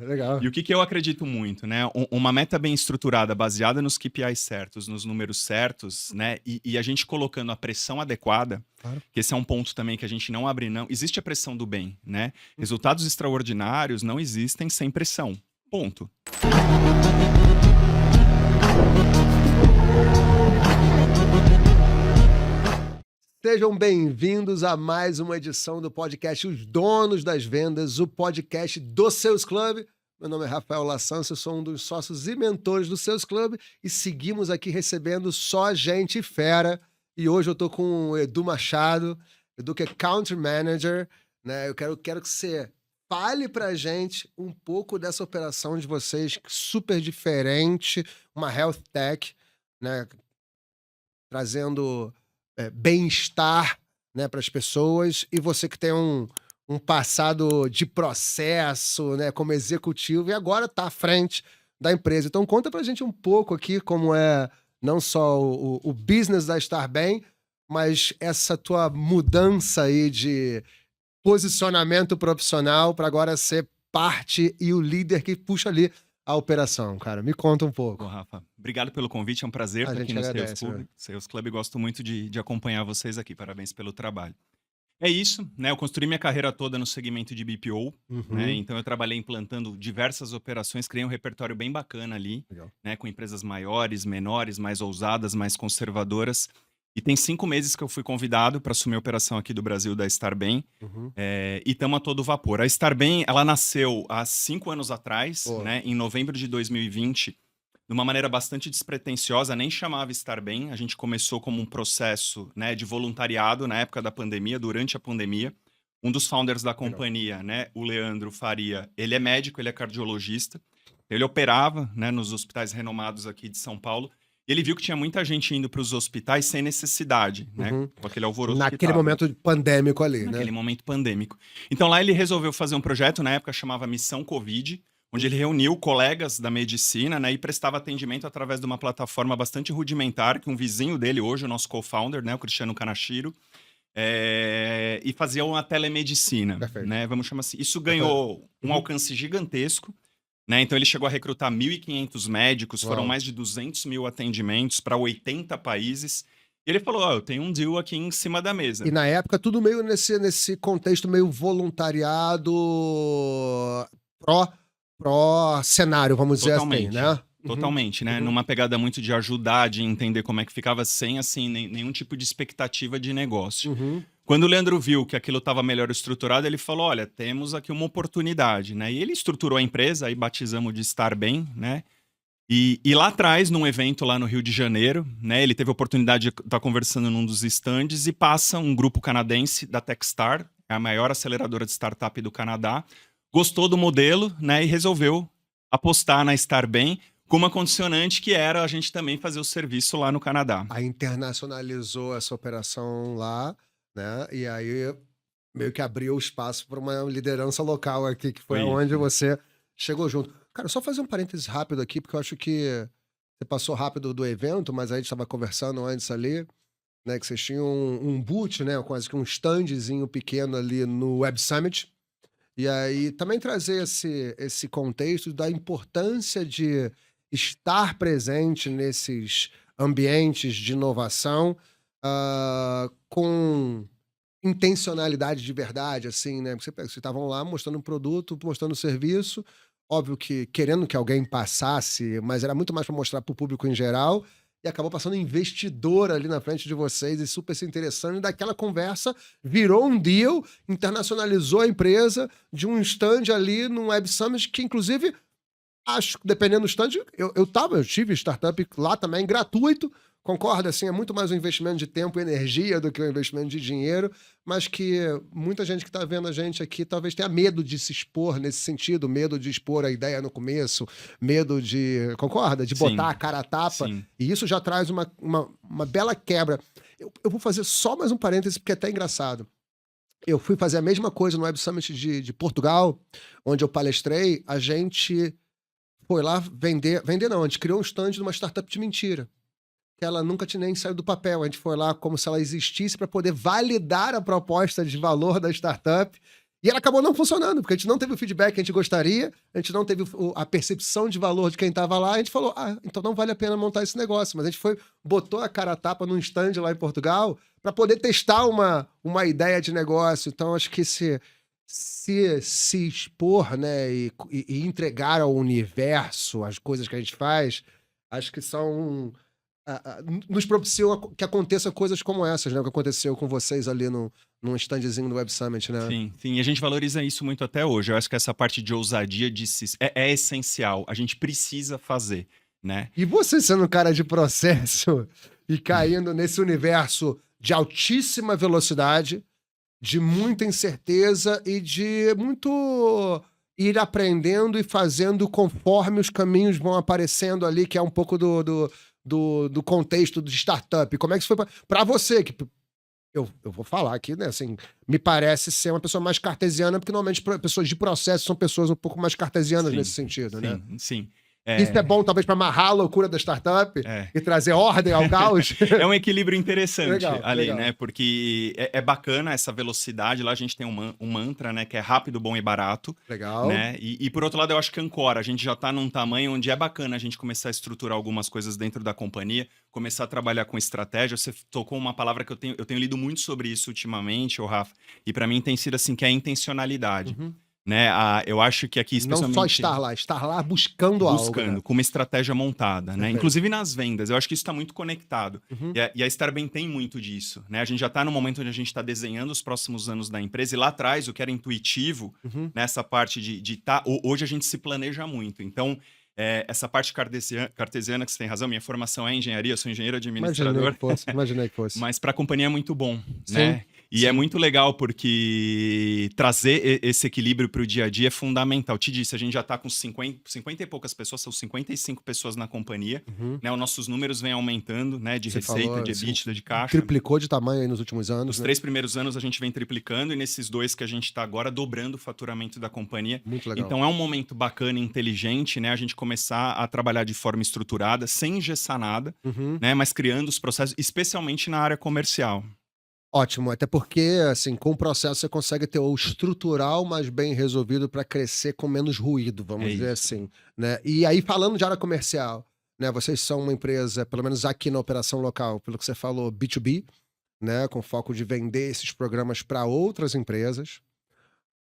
legal. E o que eu acredito muito, né? Uma meta bem estruturada, baseada nos KPIs certos, nos números certos, né? E a gente colocando a pressão adequada, Claro. que esse é um ponto também que a gente não abre, não. Existe a pressão do bem, né? Resultados extraordinários não existem sem pressão. Ponto. Sejam bem-vindos a mais uma edição do podcast Os Donos das Vendas, o podcast do Sales Club. Meu nome é Rafael Lassança, eu sou um dos sócios e mentores do Sales Club e seguimos aqui recebendo só gente fera. E hoje eu tô com o Edu Machado, Edu que é Country Manager, né? Eu quero que você fale pra gente um pouco dessa operação de vocês, super diferente, uma health tech, né? Trazendo bem-estar, né, para as pessoas, e você que tem um passado de processo, né, como executivo, e agora está à frente da empresa. Então conta pra gente um pouco aqui como é não só o business da Estar Bem, mas essa tua mudança aí de posicionamento profissional para agora ser parte e o líder que puxa ali a operação, cara. Me conta um pouco. Bom, Rafa, obrigado pelo convite, é um prazer A estar gente aqui no Sales agradece, Club. né? Sales Club, gosto muito de acompanhar vocês aqui, parabéns pelo trabalho. É isso, né? Eu construí minha carreira toda no segmento de BPO, né? Uhum. Então eu trabalhei implantando diversas operações, criei um repertório bem bacana ali, Legal. né? Com empresas maiores, menores, mais ousadas, mais conservadoras. E tem 5 meses que eu fui convidado para assumir a operação aqui do Brasil da Estar Bem. Uhum. E estamos a todo vapor. A Estar Bem, ela nasceu há 5 anos atrás, Boa. né? Em novembro de 2020, de uma maneira bastante despretensiosa, nem chamava Estar Bem. A gente começou como um processo, né, de voluntariado na época da pandemia, durante a pandemia. Um dos founders da companhia, né, o Leandro Faria, ele é médico, ele é cardiologista. Ele operava, né, nos hospitais renomados aqui de São Paulo. E ele viu que tinha muita gente indo para os hospitais sem necessidade, né, Uhum. com aquele alvoroço que Naquele tava. momento pandêmico ali, Naquele né? momento pandêmico. Então lá ele resolveu fazer um projeto, na época chamava Missão Covid, onde ele reuniu colegas da medicina, né, e prestava atendimento através de uma plataforma bastante rudimentar, que um vizinho dele hoje, o nosso co-founder, né, o Cristiano Kanashiro, e fazia uma telemedicina, Perfeito. né, vamos chamar assim. Isso ganhou um alcance gigantesco, né, então ele chegou a recrutar 1.500 médicos, foram Uau. mais de 200 mil atendimentos para 80 países. E ele falou, ó, eu tenho um deal aqui em cima da mesa. E na época tudo meio nesse contexto meio voluntariado pró cenário, vamos dizer assim, Totalmente. né? Totalmente, né? Numa pegada muito de ajudar, de entender como é que ficava sem, assim, nenhum tipo de expectativa de negócio. Uhum. Quando o Leandro viu que aquilo estava melhor estruturado, ele falou, olha, temos aqui uma oportunidade, né? E ele estruturou a empresa, aí batizamos de Estar Bem, né? E lá atrás, num evento lá no Rio de Janeiro, né? Ele teve a oportunidade de estar conversando num dos estandes e passa um grupo canadense da Techstar, é a maior aceleradora de startup do Canadá, gostou do modelo, né? E resolveu apostar na Estar Bem, com uma condicionante que era a gente também fazer o serviço lá no Canadá. Aí internacionalizou essa operação lá, né? E aí meio que abriu espaço para uma liderança local aqui, que foi Foi onde isso. você chegou junto. Cara, só fazer um parênteses rápido aqui, porque eu acho que você passou rápido do evento, mas a gente estava conversando antes ali, né? Que vocês tinham um boot, né? Quase que um standzinho pequeno ali no Web Summit. E aí também trazer esse contexto da importância de estar presente nesses ambientes de inovação com intencionalidade de verdade, assim, né? Porque vocês estavam lá mostrando um produto, mostrando um serviço, óbvio que querendo que alguém passasse, mas era muito mais para mostrar para o público em geral, e acabou passando um investidor ali na frente de vocês e super se interessando, e daquela conversa virou um deal, internacionalizou a empresa de um stand ali num Web Summit, que inclusive, acho que dependendo do stand, eu tive startup lá também, gratuito, concorda, assim, é muito mais um investimento de tempo e energia do que um investimento de dinheiro, mas que muita gente que está vendo a gente aqui talvez tenha medo de se expor nesse sentido, medo de expor a ideia no começo, medo de, concorda? De botar Sim. a cara a tapa, Sim. e isso já traz uma bela quebra. Eu vou fazer só mais um parêntese, porque é até engraçado. Eu fui fazer a mesma coisa no Web Summit de Portugal, onde eu palestrei, a gente foi lá vender não, a gente criou um stand de uma startup de mentira. Que ela nunca tinha nem saído do papel. A gente foi lá como se ela existisse para poder validar a proposta de valor da startup. E ela acabou não funcionando, porque a gente não teve o feedback que a gente gostaria, a gente não teve a percepção de valor de quem estava lá, a gente falou, então não vale a pena montar esse negócio. Mas a gente botou a cara a tapa num stand lá em Portugal para poder testar uma ideia de negócio. Então, acho que se expor, né, e entregar ao universo as coisas que a gente faz, acho que nos propiciam que aconteça coisas como essas, né? O que aconteceu com vocês ali num standzinho do Web Summit, né? Sim, sim. E a gente valoriza isso muito até hoje. Eu acho que essa parte de ousadia é essencial. A gente precisa fazer, né? E você sendo um cara de processo e caindo nesse universo de altíssima velocidade, de muita incerteza e de muito ir aprendendo e fazendo conforme os caminhos vão aparecendo ali, que é um pouco do contexto de startup. Como é que isso foi para você? Que eu vou falar aqui, né? Assim, me parece ser uma pessoa mais cartesiana, porque normalmente pessoas de processo são pessoas um pouco mais cartesianas nesse sentido, né? Sim. Isso é bom, talvez, para amarrar a loucura da startup e trazer ordem ao caos. É um equilíbrio interessante ali, legal. né? Porque é bacana essa velocidade. Lá a gente tem um mantra, né? Que é rápido, bom e barato. Legal. Né? E por outro lado, eu acho que Ancora, a gente já tá num tamanho onde é bacana a gente começar a estruturar algumas coisas dentro da companhia, começar a trabalhar com estratégia. Você tocou uma palavra que eu tenho lido muito sobre isso ultimamente, Rafa, e para mim tem sido assim, que é a intencionalidade. Né? Eu acho que aqui, especialmente... Não só estar lá buscando algo. Né? Com uma estratégia montada, né? Inclusive nas vendas, eu acho que isso está muito conectado. E a Starbem tem muito disso, né? A gente já está no momento onde a gente está desenhando os próximos anos da empresa, e lá atrás, o que era intuitivo, nessa parte de tá, hoje a gente se planeja muito. Então, essa parte cartesiana, que você tem razão, minha formação é engenharia, eu sou engenheiro administrador. Imaginei que fosse. Mas para a companhia é muito bom, Sim. né? E é muito legal porque trazer esse equilíbrio para o dia a dia é fundamental. Te disse, a gente já está com 50 e poucas pessoas, são 55 pessoas na companhia. Né? Os nossos números vêm aumentando, né? De receita, de EBITDA, de caixa. Triplicou de tamanho aí nos últimos anos. Nos 3 primeiros anos a gente vem triplicando, e nesses 2 que a gente está agora, dobrando o faturamento da companhia. Muito legal. Então é um momento bacana e inteligente, né? A gente começar a trabalhar de forma estruturada, sem engessar nada, né? Mas criando os processos, especialmente na área comercial. Ótimo, até porque, assim, com o processo você consegue ter o estrutural mais bem resolvido para crescer com menos ruído, vamos dizer assim, né? E aí, falando de área comercial, né? Vocês são uma empresa, pelo menos aqui na operação local, pelo que você falou, B2B, né? Com foco de vender esses programas para outras empresas.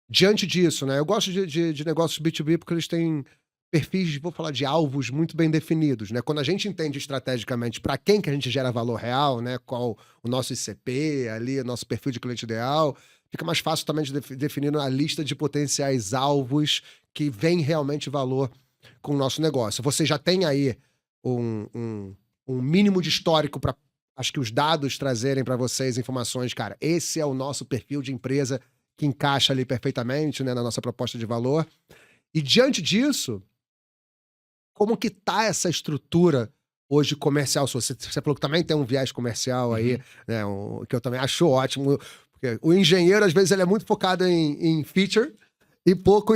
Diante disso, né? Eu gosto de negócios B2B porque eles têm perfis, vou falar de alvos muito bem definidos, né? Quando a gente entende estrategicamente para quem que a gente gera valor real, né? Qual o nosso ICP ali, nosso perfil de cliente ideal, fica mais fácil também de definir a lista de potenciais alvos que vem realmente valor com o nosso negócio. Você já tem aí um mínimo de histórico para, acho que os dados trazerem para vocês informações, cara, esse é o nosso perfil de empresa que encaixa ali perfeitamente, né, na nossa proposta de valor. E diante disso, como que tá essa estrutura hoje comercial? Você falou que também tem um viés comercial aí, né, que eu também acho ótimo, porque o engenheiro, às vezes, ele é muito focado em feature e pouco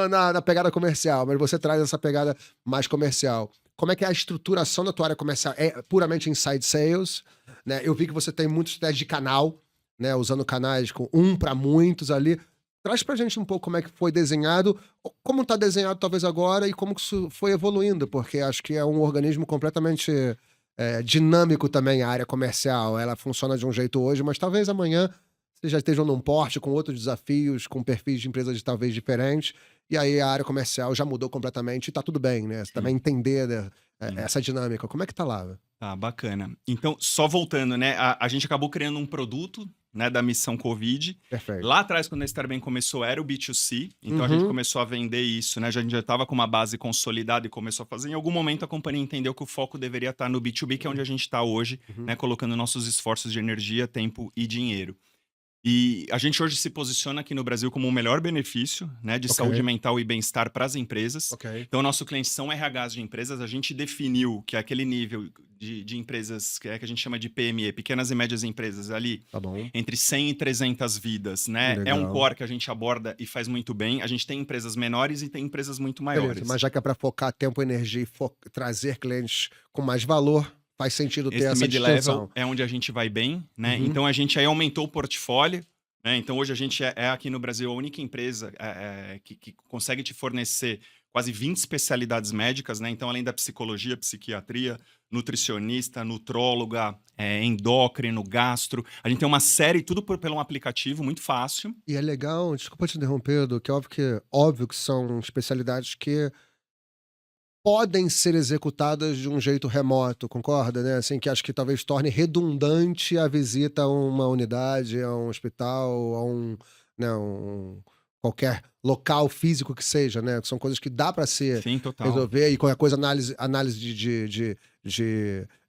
na pegada comercial, mas você traz essa pegada mais comercial. Como é que é a estruturação da tua área comercial? É puramente inside sales, né? Eu vi que você tem muitos testes de canal, né, usando canais com para muitos ali. Traz pra gente um pouco como é que foi desenhado, como tá desenhado talvez agora e como que isso foi evoluindo, porque acho que é um organismo completamente dinâmico também, a área comercial. Ela funciona de um jeito hoje, mas talvez amanhã vocês já estejam num porte com outros desafios, com perfis de empresas talvez diferentes, e aí a área comercial já mudou completamente e tá tudo bem, né? Você também entender essa dinâmica. Como é que tá lá? Tá, bacana. Então, só voltando, né? A gente acabou criando um produto, né, da missão Covid. Perfeito. Lá atrás, quando a Starbem começou, era o B2C. Então, a gente começou a vender isso, né? A gente já estava com uma base consolidada e começou a fazer. Em algum momento, a companhia entendeu que o foco deveria estar no B2B, que é onde a gente está hoje, né? Colocando nossos esforços de energia, tempo e dinheiro. E a gente hoje se posiciona aqui no Brasil como o melhor benefício, né, de saúde mental e bem-estar para as empresas. Então, o nosso cliente são RHs de empresas. A gente definiu que é aquele nível de empresas que a gente chama de PME, pequenas e médias empresas, ali entre 100 e 300 vidas, né? Legal. É um core que a gente aborda e faz muito bem. A gente tem empresas menores e tem empresas muito maiores. Beleza, mas já que é para focar tempo, energia e trazer clientes com mais valor, faz sentido ter essa distinção. É onde a gente vai bem, né? Então a gente aí aumentou o portfólio, né? Então hoje a gente é aqui no Brasil a única empresa que consegue te fornecer quase 20 especialidades médicas, né? Então, além da psicologia, psiquiatria, nutricionista, nutróloga, endócrino, gastro, a gente tem uma série, tudo pelo um aplicativo muito fácil. E é legal, desculpa te interromper, Edu, que é óbvio que são especialidades que podem ser executadas de um jeito remoto, concorda, né? Assim, que acho que talvez torne redundante a visita a uma unidade, a um hospital, a né, qualquer local físico que seja, né? Que são coisas que dá para se Sim, total. resolver e qualquer coisa, análise de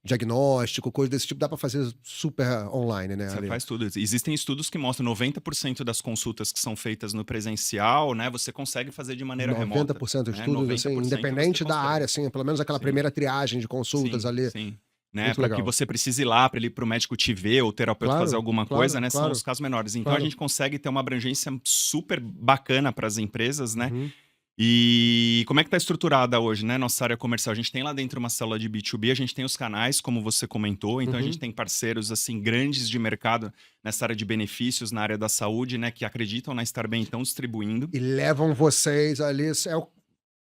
diagnóstico, coisa desse tipo, dá para fazer super online, né? Você Ali. faz tudo. Existem estudos que mostram 90% das consultas que são feitas no presencial, né? Você consegue fazer de maneira remota. 90% de Né? estudos, assim, 90% você independente da consegue. área, assim, pelo menos aquela Sim. primeira triagem de consultas Sim, ali. sim. Né, Muito para que legal. você precise ir lá para o médico te ver ou o terapeuta Claro, fazer alguma claro, coisa, né? São claro, os casos menores. Então a claro. gente consegue ter uma abrangência super bacana para as empresas, né? Uhum. E como é que está estruturada hoje, né, nossa área comercial? A gente tem lá dentro uma célula de B2B, a gente tem os canais, como você comentou, então a Uhum. gente tem parceiros assim grandes de mercado nessa área de benefícios, na área da saúde, né, que acreditam na Estar Bem e estão distribuindo. E levam vocês ali, é o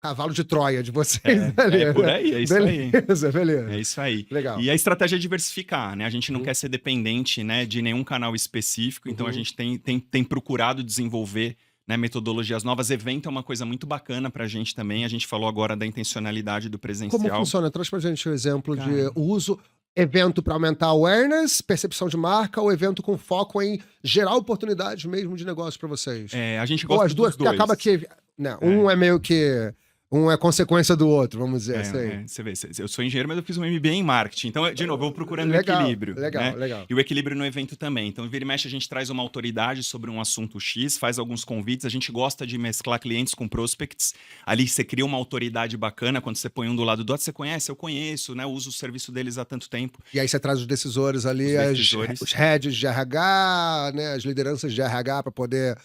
cavalo de Troia de vocês ali, É por né? aí, é isso aí. Beleza, É beleza. isso aí. Legal. E a estratégia é diversificar, né? A gente não Uhum. quer ser dependente, né, de nenhum canal específico, então a Uhum. gente tem procurado desenvolver, né, metodologias novas. Evento é uma coisa muito bacana pra gente também. A gente falou agora da intencionalidade do Como presencial. funciona? Traz pra gente o exemplo de Cara. uso, evento para aumentar awareness, percepção de marca, ou evento com foco em gerar oportunidades mesmo de negócio para vocês? A gente Ou gosta as duas, dos porque dois. acaba que, né, um é meio que um é consequência do outro, vamos dizer assim. Você vê, eu sou engenheiro, mas eu fiz um MBA em marketing. Então, de novo, eu vou procurando Legal, equilíbrio, legal, né? legal. E o equilíbrio no evento também. Então, vira e mexe, a gente traz uma autoridade sobre um assunto X, faz alguns convites. A gente gosta de mesclar clientes com prospects. Ali você cria uma autoridade bacana. Quando você põe um do lado do outro, você conhece, eu conheço, né? Eu uso o serviço deles há tanto tempo. E aí você traz os decisores ali, Os decisores. os heads de RH, né, as lideranças de RH para poder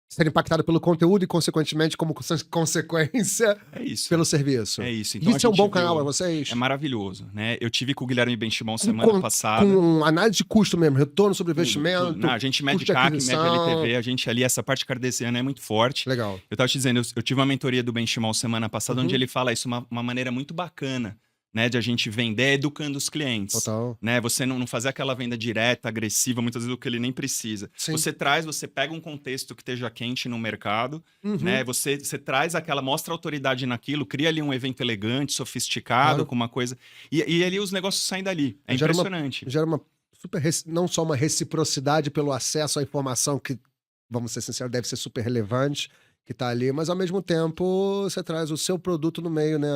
ser impactado pelo conteúdo e, consequentemente, como consequência, É isso. pelo serviço. É isso. E Então, isso é um bom canal para vocês? É maravilhoso, né? Eu tive com o Guilherme Benchimol semana passada. Com análise de custo mesmo, retorno sobre Tudo, investimento. tudo. Não, a gente mede custo de CAC, mede aquisição. LTV, a gente ali, essa parte cartesiana é muito forte. Legal. Eu tava te dizendo, eu tive uma mentoria do Benchimol semana passada, Uhum. onde ele fala isso, uma maneira muito bacana, né, de a gente vender educando os clientes. Total. Né? Você não fazer aquela venda direta, agressiva, muitas vezes o que ele nem precisa. Sim. Você pega um contexto que esteja quente no mercado, Uhum. né? Você traz mostra autoridade naquilo, cria ali um evento elegante, sofisticado, Claro. com uma coisa. E ali os negócios saem dali. É impressionante. Gera uma super, não só uma reciprocidade pelo acesso à informação que, vamos ser sinceros, deve ser super relevante, que tá ali, mas ao mesmo tempo você traz o seu produto no meio, né?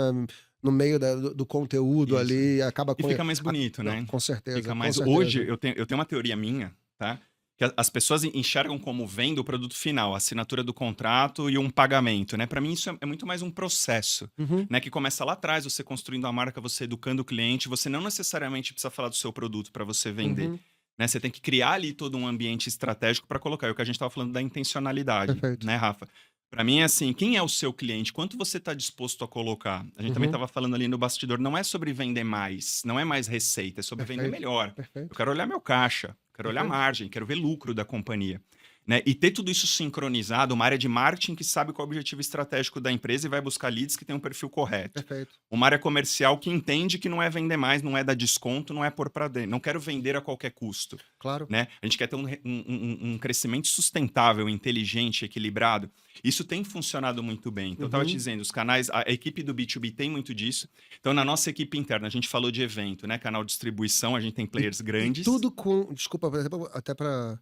No meio do conteúdo Isso. ali, e acaba com... E fica mais bonito, né? Não, com certeza. Fica mais... com certeza. Hoje, eu tenho uma teoria minha, tá? Que as pessoas enxergam como venda o produto final, a assinatura do contrato e um pagamento, né? Para mim, isso é muito mais um processo, Uhum. né? Que começa lá atrás, você construindo a marca, você educando o cliente, você não necessariamente precisa falar do seu produto para você vender. Uhum. Né? Você tem que criar ali todo um ambiente estratégico para colocar. É o que a gente estava falando da intencionalidade, Perfeito. né, Rafa? Para mim é assim, quem é o seu cliente? Quanto você está disposto a colocar? A gente também estava falando ali no bastidor, não é sobre vender mais, não é mais receita, é sobre vender melhor. Perfeito. Eu quero olhar meu caixa, quero olhar margem, quero ver lucro da companhia. Né? E ter tudo isso sincronizado, uma área de marketing que sabe qual é o objetivo estratégico da empresa e vai buscar leads que tem um perfil correto. Perfeito. Uma área comercial que entende que não é vender mais, não é dar desconto, não é pôr para dentro. Não quero vender a qualquer custo. Claro. Né? A gente quer ter um crescimento sustentável, inteligente, equilibrado. Isso tem funcionado muito bem. Então, eu estava te dizendo, os canais, a equipe do B2B tem muito disso. Então, na nossa equipe interna, a gente falou de evento, né? Canal de distribuição, a gente tem players grandes. E tudo com... Desculpa, até para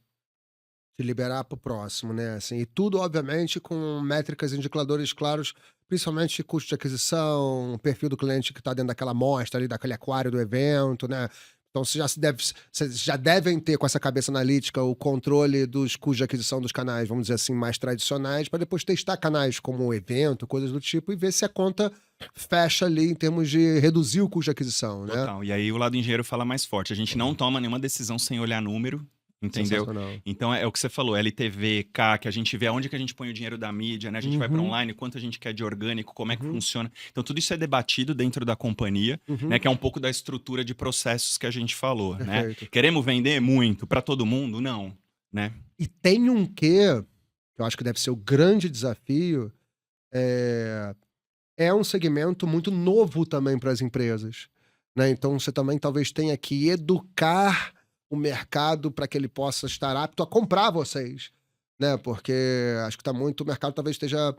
te liberar para o próximo, né? Assim, e tudo, obviamente, com métricas e indicadores claros, principalmente custo de aquisição, perfil do cliente que está dentro daquela amostra ali, daquele aquário do evento, né? Então, vocês já devem ter com essa cabeça analítica o controle dos custos de aquisição dos canais, vamos dizer assim, mais tradicionais, para depois testar canais como o evento, coisas do tipo, e ver se a conta fecha ali em termos de reduzir o custo de aquisição, né? Total. E aí o lado engenheiro fala mais forte. A gente não toma nenhuma decisão sem olhar número. Entendeu? Então é o que você falou, LTV, CAC, a gente vê aonde que a gente põe o dinheiro da mídia, né? A gente vai para online, quanto a gente quer de orgânico, como é que funciona. Então tudo isso é debatido dentro da companhia, né? Que é um pouco da estrutura de processos que a gente falou, né? Queremos vender muito para todo mundo? Não. né? E tem um quê, que eu acho que deve ser o grande desafio, é, é um segmento muito novo também para as empresas, né? Então você também talvez tenha que educar o mercado para que ele possa estar apto a comprar vocês, né? Porque acho que tá muito, o mercado talvez esteja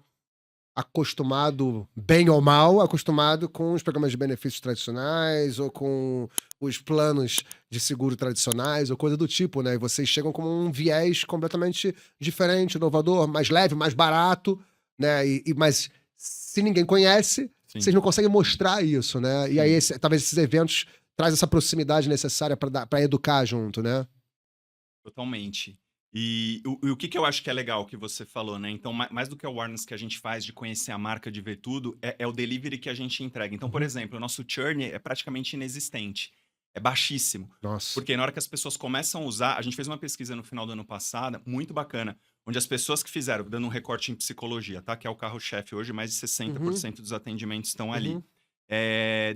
acostumado, bem ou mal, acostumado com os programas de benefícios tradicionais ou com os planos de seguro tradicionais ou coisa do tipo, né? E vocês chegam com um viés completamente diferente, inovador, mais leve, mais barato, né? Mas se ninguém conhece, Sim, vocês não conseguem mostrar isso, né? E aí sim. talvez esses eventos trazem essa proximidade necessária para educar junto, né? Totalmente. E o que eu acho que é legal que você falou, né? Então, mais do que o awareness que a gente faz de conhecer a marca, de ver tudo, é o delivery que a gente entrega. Então, por Uhum. exemplo, o nosso churn é praticamente inexistente. É baixíssimo. Nossa. Porque na hora que as pessoas começam a usar, a gente fez uma pesquisa no final do ano passado, muito bacana, onde as pessoas que fizeram, dando um recorte em psicologia, tá? Que é o carro-chefe hoje, mais de Uhum, 60% dos atendimentos estão ali. uhum.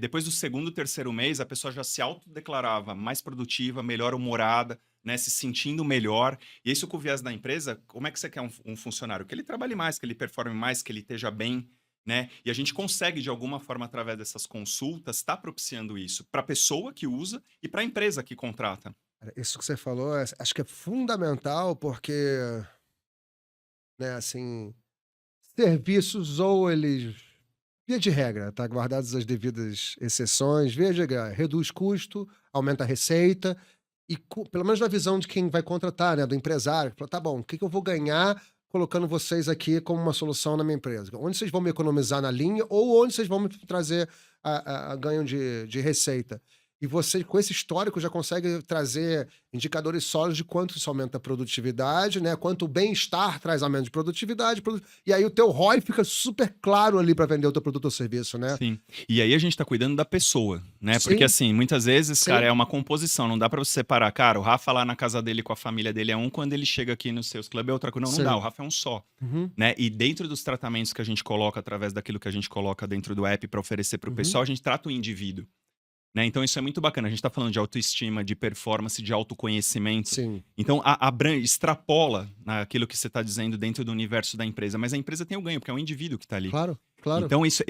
Depois do segundo, terceiro mês, a pessoa já se autodeclarava mais produtiva, melhor humorada, né, se sentindo melhor. E isso com o viés da empresa, como é que você quer um funcionário? Que ele trabalhe mais, que ele performe mais, que ele esteja bem, né? E a gente consegue, de alguma forma, através dessas consultas, estar propiciando isso para a pessoa que usa e para a empresa que contrata. Cara, isso que você falou, acho que é fundamental porque, né, assim, serviços ou eles, via de regra, tá, guardadas as devidas exceções, via de regra, reduz custo, aumenta a receita e pelo menos na visão de quem vai contratar, né, do empresário, fala, tá bom, o que que eu vou ganhar colocando vocês aqui como uma solução na minha empresa? Onde vocês vão me economizar na linha ou onde vocês vão me trazer a ganho de receita? E você, com esse histórico, já consegue trazer indicadores sólidos de quanto isso aumenta a produtividade, né? Quanto o bem-estar traz aumento de produtividade, e aí o teu ROI fica super claro ali para vender o teu produto ou serviço, né? Sim. E aí a gente tá cuidando da pessoa, né? Porque Sim, assim, muitas vezes, cara, sim, é uma composição, não dá pra você separar. Cara, o Rafa lá na casa dele com a família dele é um, quando ele chega aqui nos seus clubes é outra coisa. Não, não dá, o sim. Rafa é um só, Uhum, né? E dentro dos tratamentos que a gente coloca, através daquilo que a gente coloca dentro do app pra oferecer pro uhum, pessoal, a gente trata o indivíduo, né? Então isso é muito bacana. A gente tá falando de autoestima, de performance, de autoconhecimento. sim. Então extrapola aquilo que você tá dizendo dentro do universo da empresa, mas a empresa tem o ganho, porque é o indivíduo que tá ali. Claro, claro. Então isso é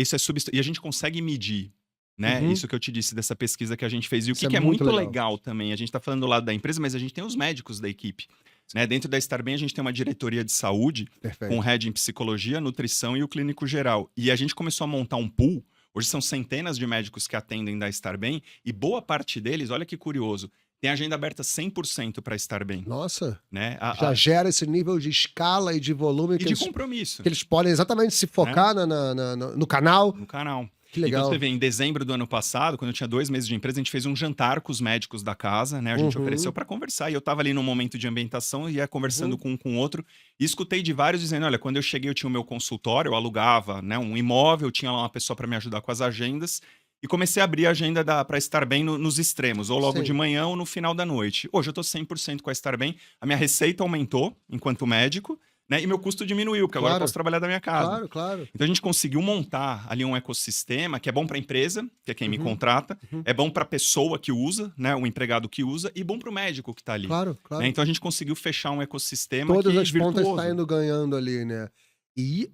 e a gente consegue medir, né, Uhum. isso que eu te disse dessa pesquisa que a gente fez. E o Isso que é que é muito muito legal. legal também, a gente está falando do lado da empresa, mas a gente tem os médicos da equipe, né. Dentro da Estar Bem, a gente tem uma diretoria de saúde, com o Perfeito. head em psicologia, nutrição e o clínico geral. E a gente começou a montar um pool, hoje são centenas de médicos que atendem da Estar Bem, e boa parte deles, olha que curioso, tem agenda aberta 100% para Estar Bem, Nossa, né, já gera esse nível de escala e de volume e de compromisso, que eles podem exatamente se né. focar no canal. No canal. Que Então você legal. vê, em dezembro do ano passado, quando eu tinha 2 meses de empresa, a gente fez um jantar com os médicos da casa, né, a gente ofereceu Uhum, para conversar, e eu estava ali num momento de ambientação, ia conversando uhum. com um com o outro, e escutei de vários dizendo: "Olha, quando eu cheguei eu tinha o meu consultório, eu alugava, né, um imóvel, tinha lá uma pessoa para me ajudar com as agendas, e comecei a abrir a agenda para Estar Bem nos extremos, ou logo de Sim, manhã ou no final da noite. Hoje eu estou 100% com a Estar Bem, a minha receita aumentou enquanto médico, né, e meu custo diminuiu, porque agora eu posso claro, trabalhar da minha casa. claro, claro. Então a gente conseguiu montar ali um ecossistema que é bom para a empresa, que é quem me Uhum, contrata, uhum. é bom para a pessoa que usa, né, o empregado que usa, e bom para o médico que está ali, Claro, né. claro. Então a gente conseguiu fechar um ecossistema Todas que as pontas virtuoso. saindo ganhando ali, né. E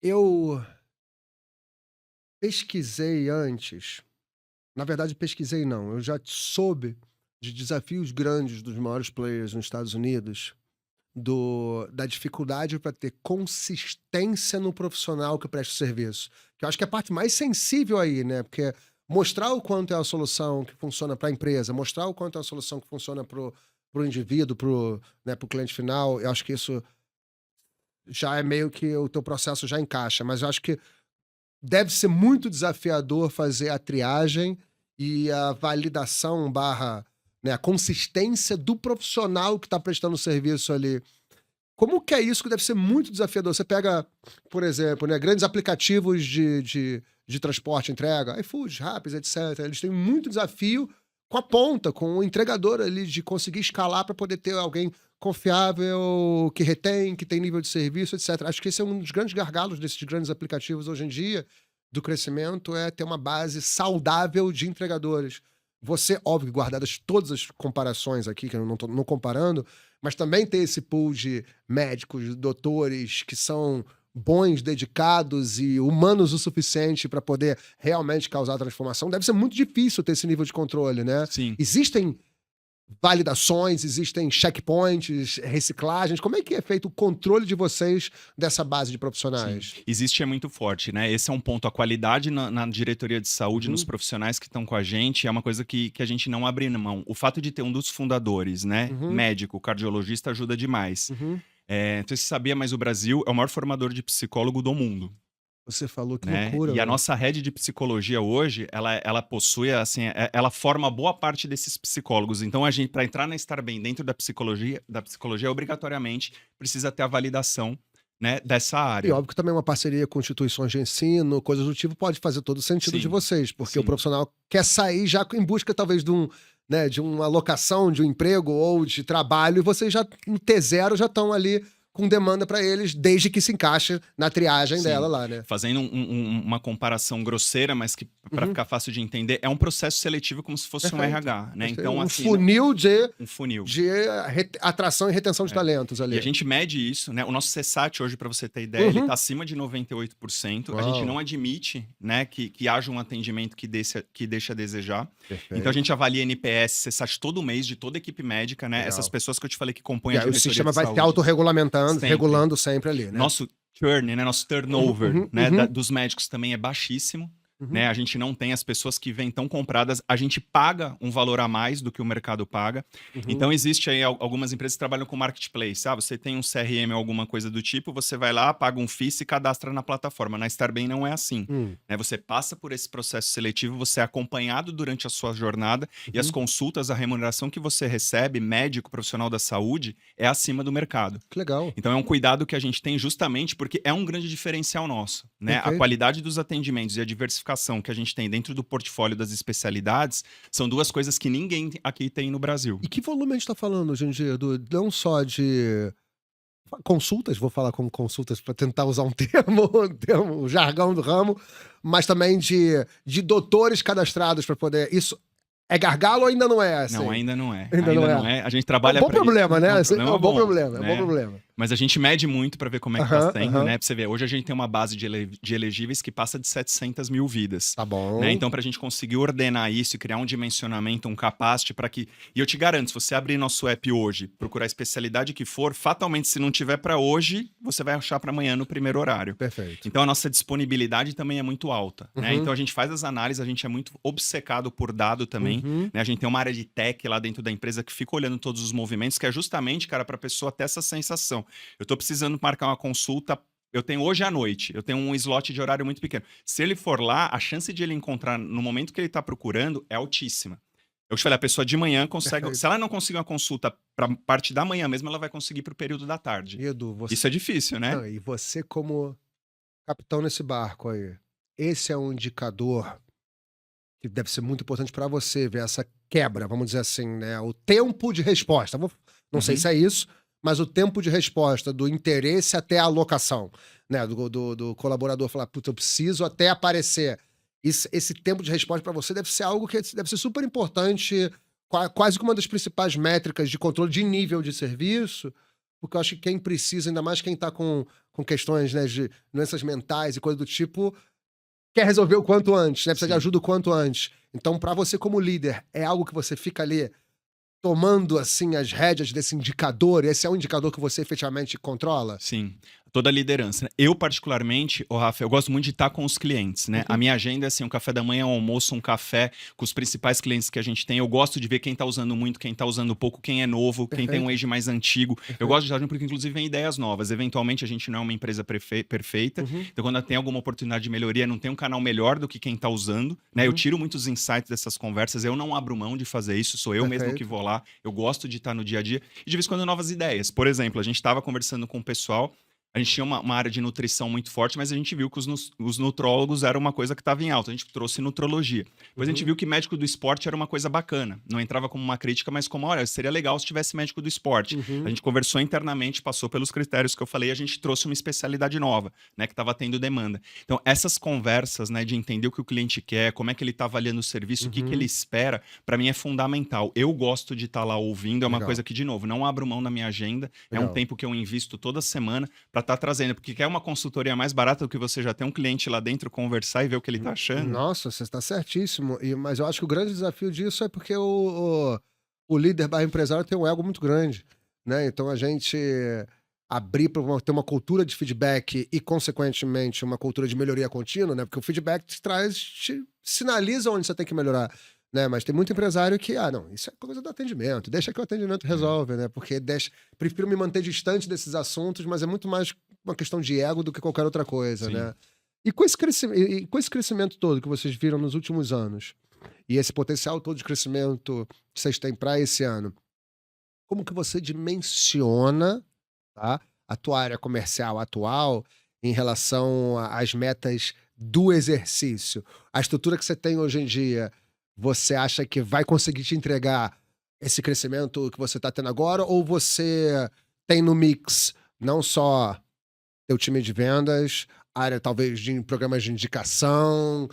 eu pesquisei antes, na verdade pesquisei não, eu já soube de desafios grandes dos maiores players nos Estados Unidos, da dificuldade para ter consistência no profissional que presta o serviço. Que eu acho que é a parte mais sensível aí, né? Porque mostrar o quanto é a solução que funciona para a empresa, mostrar o quanto é a solução que funciona para o indivíduo, pro cliente final, eu acho que isso já é meio que o teu processo já encaixa. Mas eu acho que deve ser muito desafiador fazer a triagem e a validação barra, né, a consistência do profissional que está prestando o serviço ali. Como que é isso que deve ser muito desafiador? Você pega, por exemplo, né, grandes aplicativos de transporte, entrega, iFood, Rappi, etc. Eles têm muito desafio com a ponta, com o entregador ali, de conseguir escalar para poder ter alguém confiável, que retém, que tem nível de serviço, etc. Acho que esse é um dos grandes gargalos desses grandes aplicativos hoje em dia, do crescimento, é ter uma base saudável de entregadores. Você, óbvio, guardadas todas as comparações aqui, que eu não estou não comparando, mas também ter esse pool de médicos, doutores que são bons, dedicados e humanos o suficiente para poder realmente causar transformação, deve ser muito difícil ter esse nível de controle, né? Sim. Existem validações, existem checkpoints, reciclagens. Como é que é feito o controle de vocês dessa base de profissionais? Sim. Existe, é muito forte, né? Esse é um ponto. A qualidade na diretoria de saúde, nos profissionais que estão com a gente, é uma coisa que a gente não abre mão. O fato de ter um dos fundadores, né? Médico, cardiologista, ajuda demais. Não sei se você sabia, mas o Brasil é o maior formador de psicólogo do mundo. Você falou, que Né? loucura. E a velho. nossa rede de psicologia hoje, ela possui, assim, ela forma boa parte desses psicólogos. Então, a gente, para entrar na Estar Bem dentro da psicologia, obrigatoriamente precisa ter a validação, né, dessa E área. óbvio que também uma parceria com instituições de ensino, coisas do tipo, pode fazer todo sentido de Sim, vocês, porque sim. o profissional quer sair já em busca, talvez, de né, de uma locação, de um emprego ou de trabalho, e vocês já, no T0, já estão ali com demanda para eles, desde que se encaixe na triagem Sim. dela lá, né? Fazendo uma comparação grosseira, mas que para ficar fácil de entender, é um processo seletivo como se fosse um Perfeito. RH, né? Então, Então, um assim, funil um funil. de atração e retenção de talentos ali. E a gente mede isso, né? O nosso CSAT hoje, para você ter ideia, ele está acima de 98%. A gente Uau. não admite, né, que haja um atendimento que deixa a desejar. Perfeito. Então a gente avalia NPS, CSAT todo mês de toda a equipe médica, né? Legal. Essas pessoas que eu te falei que compõem E a aí o diretoria sistema de vai se saúde. autorregulamentando, Sempre. regulando sempre ali, né? Nosso churn, né? Nosso turnover, né? Dos médicos também é baixíssimo. Né? A gente não tem as pessoas que vêm tão compradas, a gente paga um valor a mais do que o mercado paga. Então existe aí algumas empresas que trabalham com marketplace. Você tem um CRM ou alguma coisa do tipo, você vai lá, paga um FII e se cadastra na plataforma. Na Estar Bem não é assim. Né? Você passa por esse processo seletivo, você é acompanhado durante a sua jornada e as consultas, a remuneração que você recebe, médico, profissional da saúde, é acima do mercado. Que legal. Então é um cuidado que a gente tem justamente porque é um grande diferencial nosso. Né? A qualidade dos atendimentos e a diversificação que a gente tem dentro do portfólio das especialidades são duas coisas que ninguém aqui tem no Brasil. E que volume a gente está falando hoje em dia? Não só de consultas, vou falar como consultas para tentar usar um termo, jargão do ramo, mas também de doutores cadastrados para poder... Isso é gargalo ou ainda não é? Assim? Não, ainda não é. Ainda não é. A gente trabalha... É um bom problema, né? É um bom problema, né? é um bom problema. Mas a gente mede muito para ver como é que tá sendo, né? Pra você ver, hoje a gente tem uma base de elegíveis que passa de 700 mil vidas. Tá bom. Né? Então, pra gente conseguir ordenar isso e criar um dimensionamento, um capacity para que... E eu te garanto, se você abrir nosso app hoje, procurar a especialidade que for, fatalmente, se não tiver para hoje, você vai achar para amanhã no primeiro horário. Perfeito. Então, a nossa disponibilidade também é muito alta. Né? Então, a gente faz as análises, a gente é muito obcecado por dado também. Né? A gente tem uma área de tech lá dentro da empresa que fica olhando todos os movimentos, que é justamente, cara, para a pessoa ter essa sensação. Eu tô precisando marcar uma consulta, eu tenho hoje à noite, eu tenho um slot de horário muito pequeno. Se ele for lá, a chance de ele encontrar no momento que ele está procurando é altíssima. Eu te falei, a pessoa de manhã consegue... Perfeito. Se ela não conseguir uma consulta para parte da manhã mesmo, ela vai conseguir para o período da tarde. Edu, você... Isso é difícil, né? Não, e você como capitão nesse barco aí, esse é um indicador que deve ser muito importante para você ver essa quebra, vamos dizer assim, né? O tempo de resposta. Não sei se é isso, mas o tempo de resposta do interesse até a alocação, né? Do colaborador falar, putz, eu preciso até aparecer. Esse tempo de resposta para você deve ser algo que deve ser super importante, quase que uma das principais métricas de controle de nível de serviço, porque eu acho que quem precisa, ainda mais quem está com questões, né, de doenças mentais e coisa do tipo, quer resolver o quanto antes, né? Precisa de ajuda o quanto antes. Então, para você como líder, é algo que você fica ali tomando, assim, as rédeas desse indicador? Esse é um indicador que você efetivamente controla? Sim. Toda a liderança. Né? Eu, particularmente, Rafa, eu gosto muito de estar com os clientes, né? A minha agenda é assim, um café da manhã, um almoço, um café com os principais clientes que a gente tem. Eu gosto de ver quem está usando muito, quem está usando pouco, quem é novo, quem tem um age mais antigo. Eu gosto de estar junto porque, inclusive, vem ideias novas. Eventualmente, a gente não é uma empresa perfeita. Então, quando tem alguma oportunidade de melhoria, não tem um canal melhor do que quem está usando, né? Eu tiro muitos insights dessas conversas. Eu não abro mão de fazer isso. Sou eu mesmo que vou lá. Eu gosto de estar no dia a dia. E, de vez em quando, novas ideias. Por exemplo, a gente estava conversando com o pessoal. A gente tinha uma área de nutrição muito forte, mas a gente viu que os nutrólogos era uma coisa que estava em alta. A gente trouxe nutrologia. Depois a gente Uhum, viu que médico do esporte era uma coisa bacana. Não entrava como uma crítica, mas como, olha, seria legal se tivesse médico do esporte. A uhum, gente conversou internamente, passou pelos critérios que eu falei, a gente trouxe uma especialidade nova, né, que estava tendo demanda. Então, essas conversas, né, de entender o que o cliente quer, como é que ele está avaliando o serviço, o que ele uhum. espera, para mim é fundamental. Eu gosto de estar lá ouvindo, é uma Legal, coisa que, de novo, não abro mão da minha agenda, é um legal. tempo que eu invisto toda semana para estar trazendo, porque quer uma consultoria mais barata do que você já ter um cliente lá dentro, conversar e ver o que ele está achando. Nossa, você está certíssimo. Mas eu acho que o grande desafio disso é porque o líder barra empresário tem um ego muito grande, né? Então a gente abrir para ter uma cultura de feedback e, consequentemente, uma cultura de melhoria contínua, né? Porque o feedback te sinaliza onde você tem que melhorar, né? Mas tem muito empresário que, não, isso é coisa do atendimento, deixa que o atendimento resolve, né? Porque prefiro me manter distante desses assuntos, mas é muito mais uma questão de ego do que qualquer outra coisa, Sim. né? E com esse crescimento todo que vocês viram nos últimos anos, e esse potencial todo de crescimento que vocês têm para esse ano, como que você dimensiona, tá, a tua área comercial atual em relação às metas do exercício? A estrutura que você tem hoje em dia, você acha que vai conseguir te entregar esse crescimento que você está tendo agora? Ou você tem no mix não só teu time de vendas, área talvez de programas de indicação,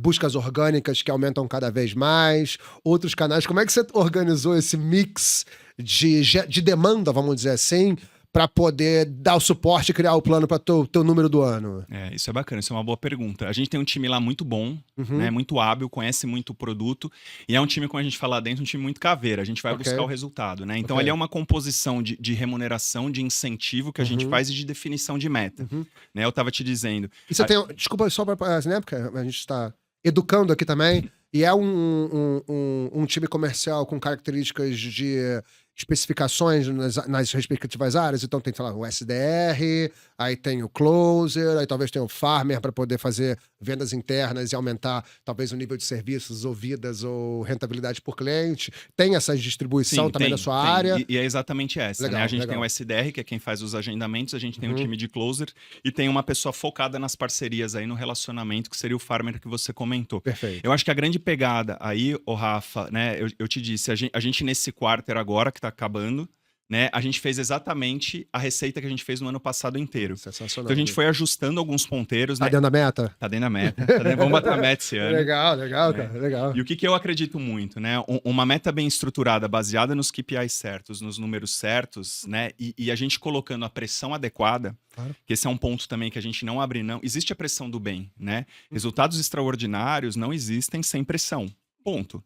buscas orgânicas que aumentam cada vez mais, outros canais. Como é que você organizou esse mix de demanda, vamos dizer assim, para poder dar o suporte e criar o plano para teu número do ano? É, isso é bacana, isso é uma boa pergunta. A gente tem um time lá muito bom, né, Uhum, muito hábil, conhece muito o produto, e é um time, como a gente fala lá dentro, um time muito caveira, a gente vai ok, buscar o resultado, né? Então ali é ok. uma composição de remuneração, de incentivo que a gente Uhum, faz e de definição de meta, uhum. né? Eu estava te dizendo, E você tem. Desculpa só para. Né, porque a gente está educando aqui também. E é um time comercial com características de especificações nas respectivas áreas. Então tem, sei lá, o SDR, aí tem o Closer, aí talvez tenha o Farmer para poder fazer vendas internas e aumentar talvez o nível de serviços ou vidas ou rentabilidade por cliente. Tem essa distribuição sim, também na tem, sua tem. área. E é exatamente essa, né? A Legal, gente tem o legal. SDR, que é quem faz os agendamentos, a gente tem um Uhum, time de closer e tem uma pessoa focada nas parcerias aí no relacionamento, que seria o farmer que você comentou. Eu perfeito. acho que a grande pegada aí, ô Rafa, né? Eu te disse, a gente nesse quarter agora, que tá acabando, né? A gente fez exatamente a receita que a gente fez no ano passado inteiro. Então a Sensacional, gente viu? foi ajustando alguns ponteiros, Tá né? dentro da meta? Tá dentro da meta, vamos bater a meta esse ano. Legal, legal, Né? cara, legal. E o que eu acredito muito, né? Uma meta bem estruturada, baseada nos KPIs certos, nos números certos, né? E a gente colocando a pressão adequada, Claro. que esse é um ponto também que a gente não abre, não. Existe a pressão do bem, né? Resultados extraordinários não existem sem pressão. Ponto.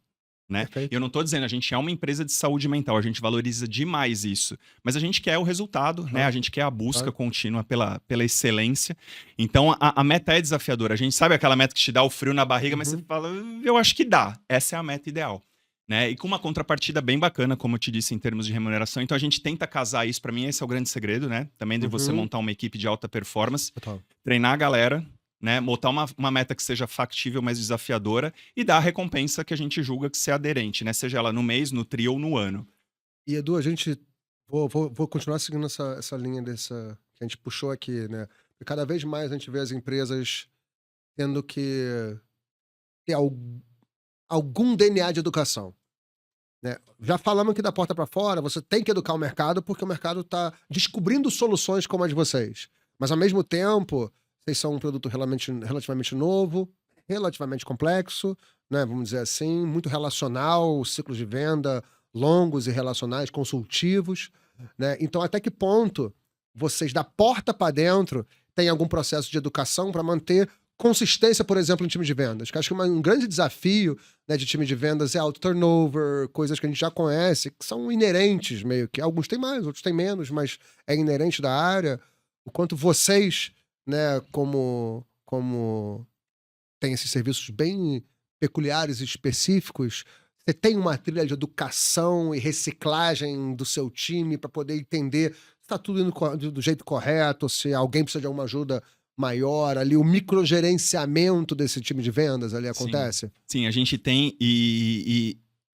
Né? E eu Perfeito. não estou dizendo, a gente é uma empresa de saúde mental, a gente valoriza demais isso. Mas a gente quer o resultado, né? Claro, A gente quer a busca claro. contínua pela excelência. Então a meta é desafiadora. A gente sabe aquela meta que te dá o frio na barriga, mas você Uhum. fala, eu acho que dá. Essa é a meta ideal. Né? E com uma contrapartida bem bacana, como eu te disse, em termos de remuneração. Então a gente tenta casar isso. Para mim, esse é o grande segredo, né? Também de você Uhum. montar uma equipe de alta performance, Total. treinar a galera, né? Botar uma meta que seja factível, mas desafiadora, e dar a recompensa que a gente julga que ser aderente, né? Seja ela no mês, no trio ou no ano. E Edu, a gente vou continuar seguindo essa linha dessa que a gente puxou aqui, né? E cada vez mais a gente vê as empresas tendo que ter algum DNA de educação, né? Já falamos aqui da porta para fora, você tem que educar o mercado porque o mercado está descobrindo soluções como a de vocês. Mas ao mesmo tempo, vocês são um produto relativamente novo, relativamente complexo, né? Vamos dizer assim, muito relacional, ciclos de venda longos e relacionais, consultivos, né? Então, até que ponto vocês, da porta para dentro, têm algum processo de educação para manter consistência, por exemplo, em time de vendas? Que acho que um grande desafio, né, de time de vendas é alto turnover, coisas que a gente já conhece, que são inerentes meio que. Alguns têm mais, outros têm menos, mas é inerente da área. O quanto vocês, né, como têm esses serviços bem peculiares e específicos, você tem uma trilha de educação e reciclagem do seu time para poder entender se está tudo indo do jeito correto, se alguém precisa de alguma ajuda maior ali, o microgerenciamento desse time de vendas ali Sim. acontece? Sim, a gente tem e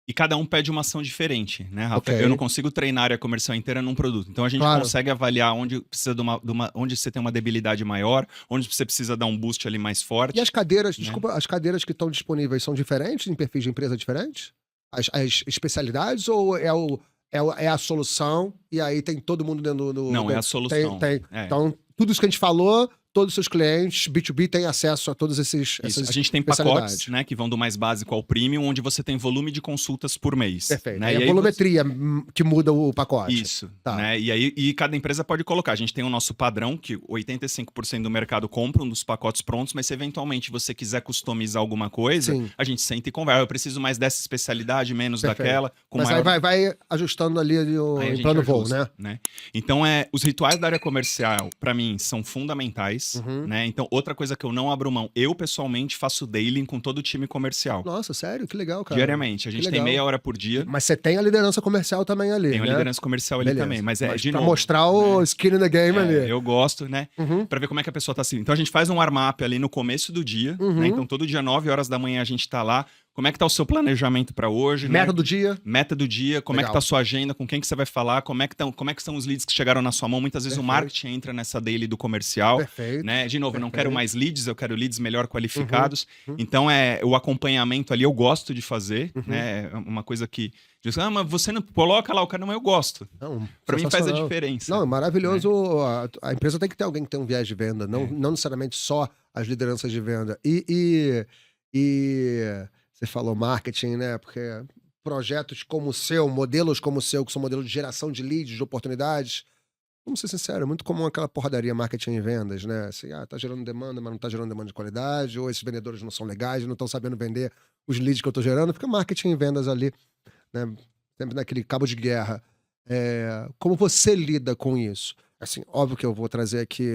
E cada um pede uma ação diferente, né, Rafa? Ok. Eu não consigo treinar a área comercial inteira num produto. Então a gente Claro. consegue avaliar onde precisa onde você tem uma debilidade maior, onde você precisa dar um boost ali mais forte. E as cadeiras, né? desculpa, as cadeiras que estão disponíveis são diferentes em perfis de empresa diferentes? As especialidades ou é a solução e aí tem todo mundo dentro do. Não, é a dentro? solução. Tem. É. Então, tudo isso que a gente falou, todos os seus clientes, B2B, têm acesso a todos Isso. essas A gente tem especialidades. pacotes, né, que vão do mais básico ao premium, onde você tem volume de consultas por mês. Perfeito. Né? Aí E é a aí volumetria que muda o pacote. Isso, Tá. né? E cada empresa pode colocar. A gente tem o nosso padrão, que 85% do mercado compra um dos pacotes prontos, mas se eventualmente você quiser customizar alguma coisa, Sim. a gente senta e conversa. Eu preciso mais dessa especialidade, menos Perfeito. daquela. Com Mas maior... aí vai ajustando ali o Aí a gente plano voo, ajusta, né? Então, os rituais da área comercial, para mim, são fundamentais. Uhum. Né? Então, outra coisa que eu não abro mão, eu pessoalmente faço daily com todo o time comercial. Nossa, sério? Que legal, cara. Diariamente. A gente Que tem legal. meia hora por dia. Mas você tem a liderança comercial também ali, Tem né? uma liderança comercial ali Beleza. também. Mas de pra novo, mostrar o né? skin in the game ali. Eu gosto, né? Uhum. Pra ver como é que a pessoa tá se. Então a gente faz um warm-up ali no começo do dia, Uhum. né? Então todo dia, 9 horas da manhã, a gente tá lá. Como é que tá o seu planejamento pra hoje, Meta né? do dia. Meta do dia, como é Legal. que tá a sua agenda, com quem que você vai falar, como é que são os leads que chegaram na sua mão. Muitas vezes Perfeito. o marketing entra nessa daily do comercial. Perfeito. Né? De novo, eu não Perfeito. quero mais leads, eu quero leads melhor qualificados. Uhum. Então, o acompanhamento ali eu gosto de fazer, Uhum. né? É uma coisa que diz, mas você não coloca lá o cara, não, eu gosto. Não, Pra mim faz a sensacional. diferença. Não, é maravilhoso. A empresa tem que ter alguém que tem um viés de venda, não necessariamente só as lideranças de venda. E você falou marketing, né? Porque projetos como o seu, modelos como o seu, que são modelos de geração de leads, de oportunidades, vamos ser sinceros, é muito comum aquela porradaria marketing e vendas, né? Assim, tá gerando demanda, mas não tá gerando demanda de qualidade, ou esses vendedores não são legais, não estão sabendo vender os leads que eu tô gerando, fica marketing e vendas ali, né? Sempre naquele cabo de guerra. Como você lida com isso? Assim, óbvio que eu vou trazer aqui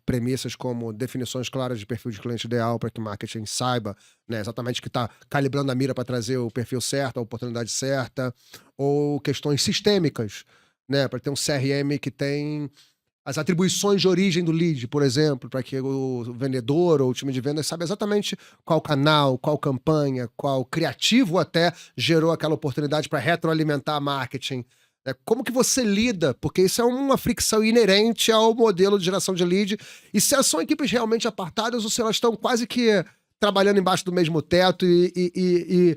premissas como definições claras de perfil de cliente ideal para que o marketing saiba, né, exatamente que está calibrando a mira para trazer o perfil certo, a oportunidade certa, ou questões sistêmicas, né, para ter um CRM que tem as atribuições de origem do lead, por exemplo, para que o vendedor ou o time de vendas saiba exatamente qual canal, qual campanha, qual criativo até gerou aquela oportunidade para retroalimentar marketing. Como que você lida? Porque isso é uma fricção inerente ao modelo de geração de lead. E se são equipes realmente apartadas ou se elas estão quase que trabalhando embaixo do mesmo teto e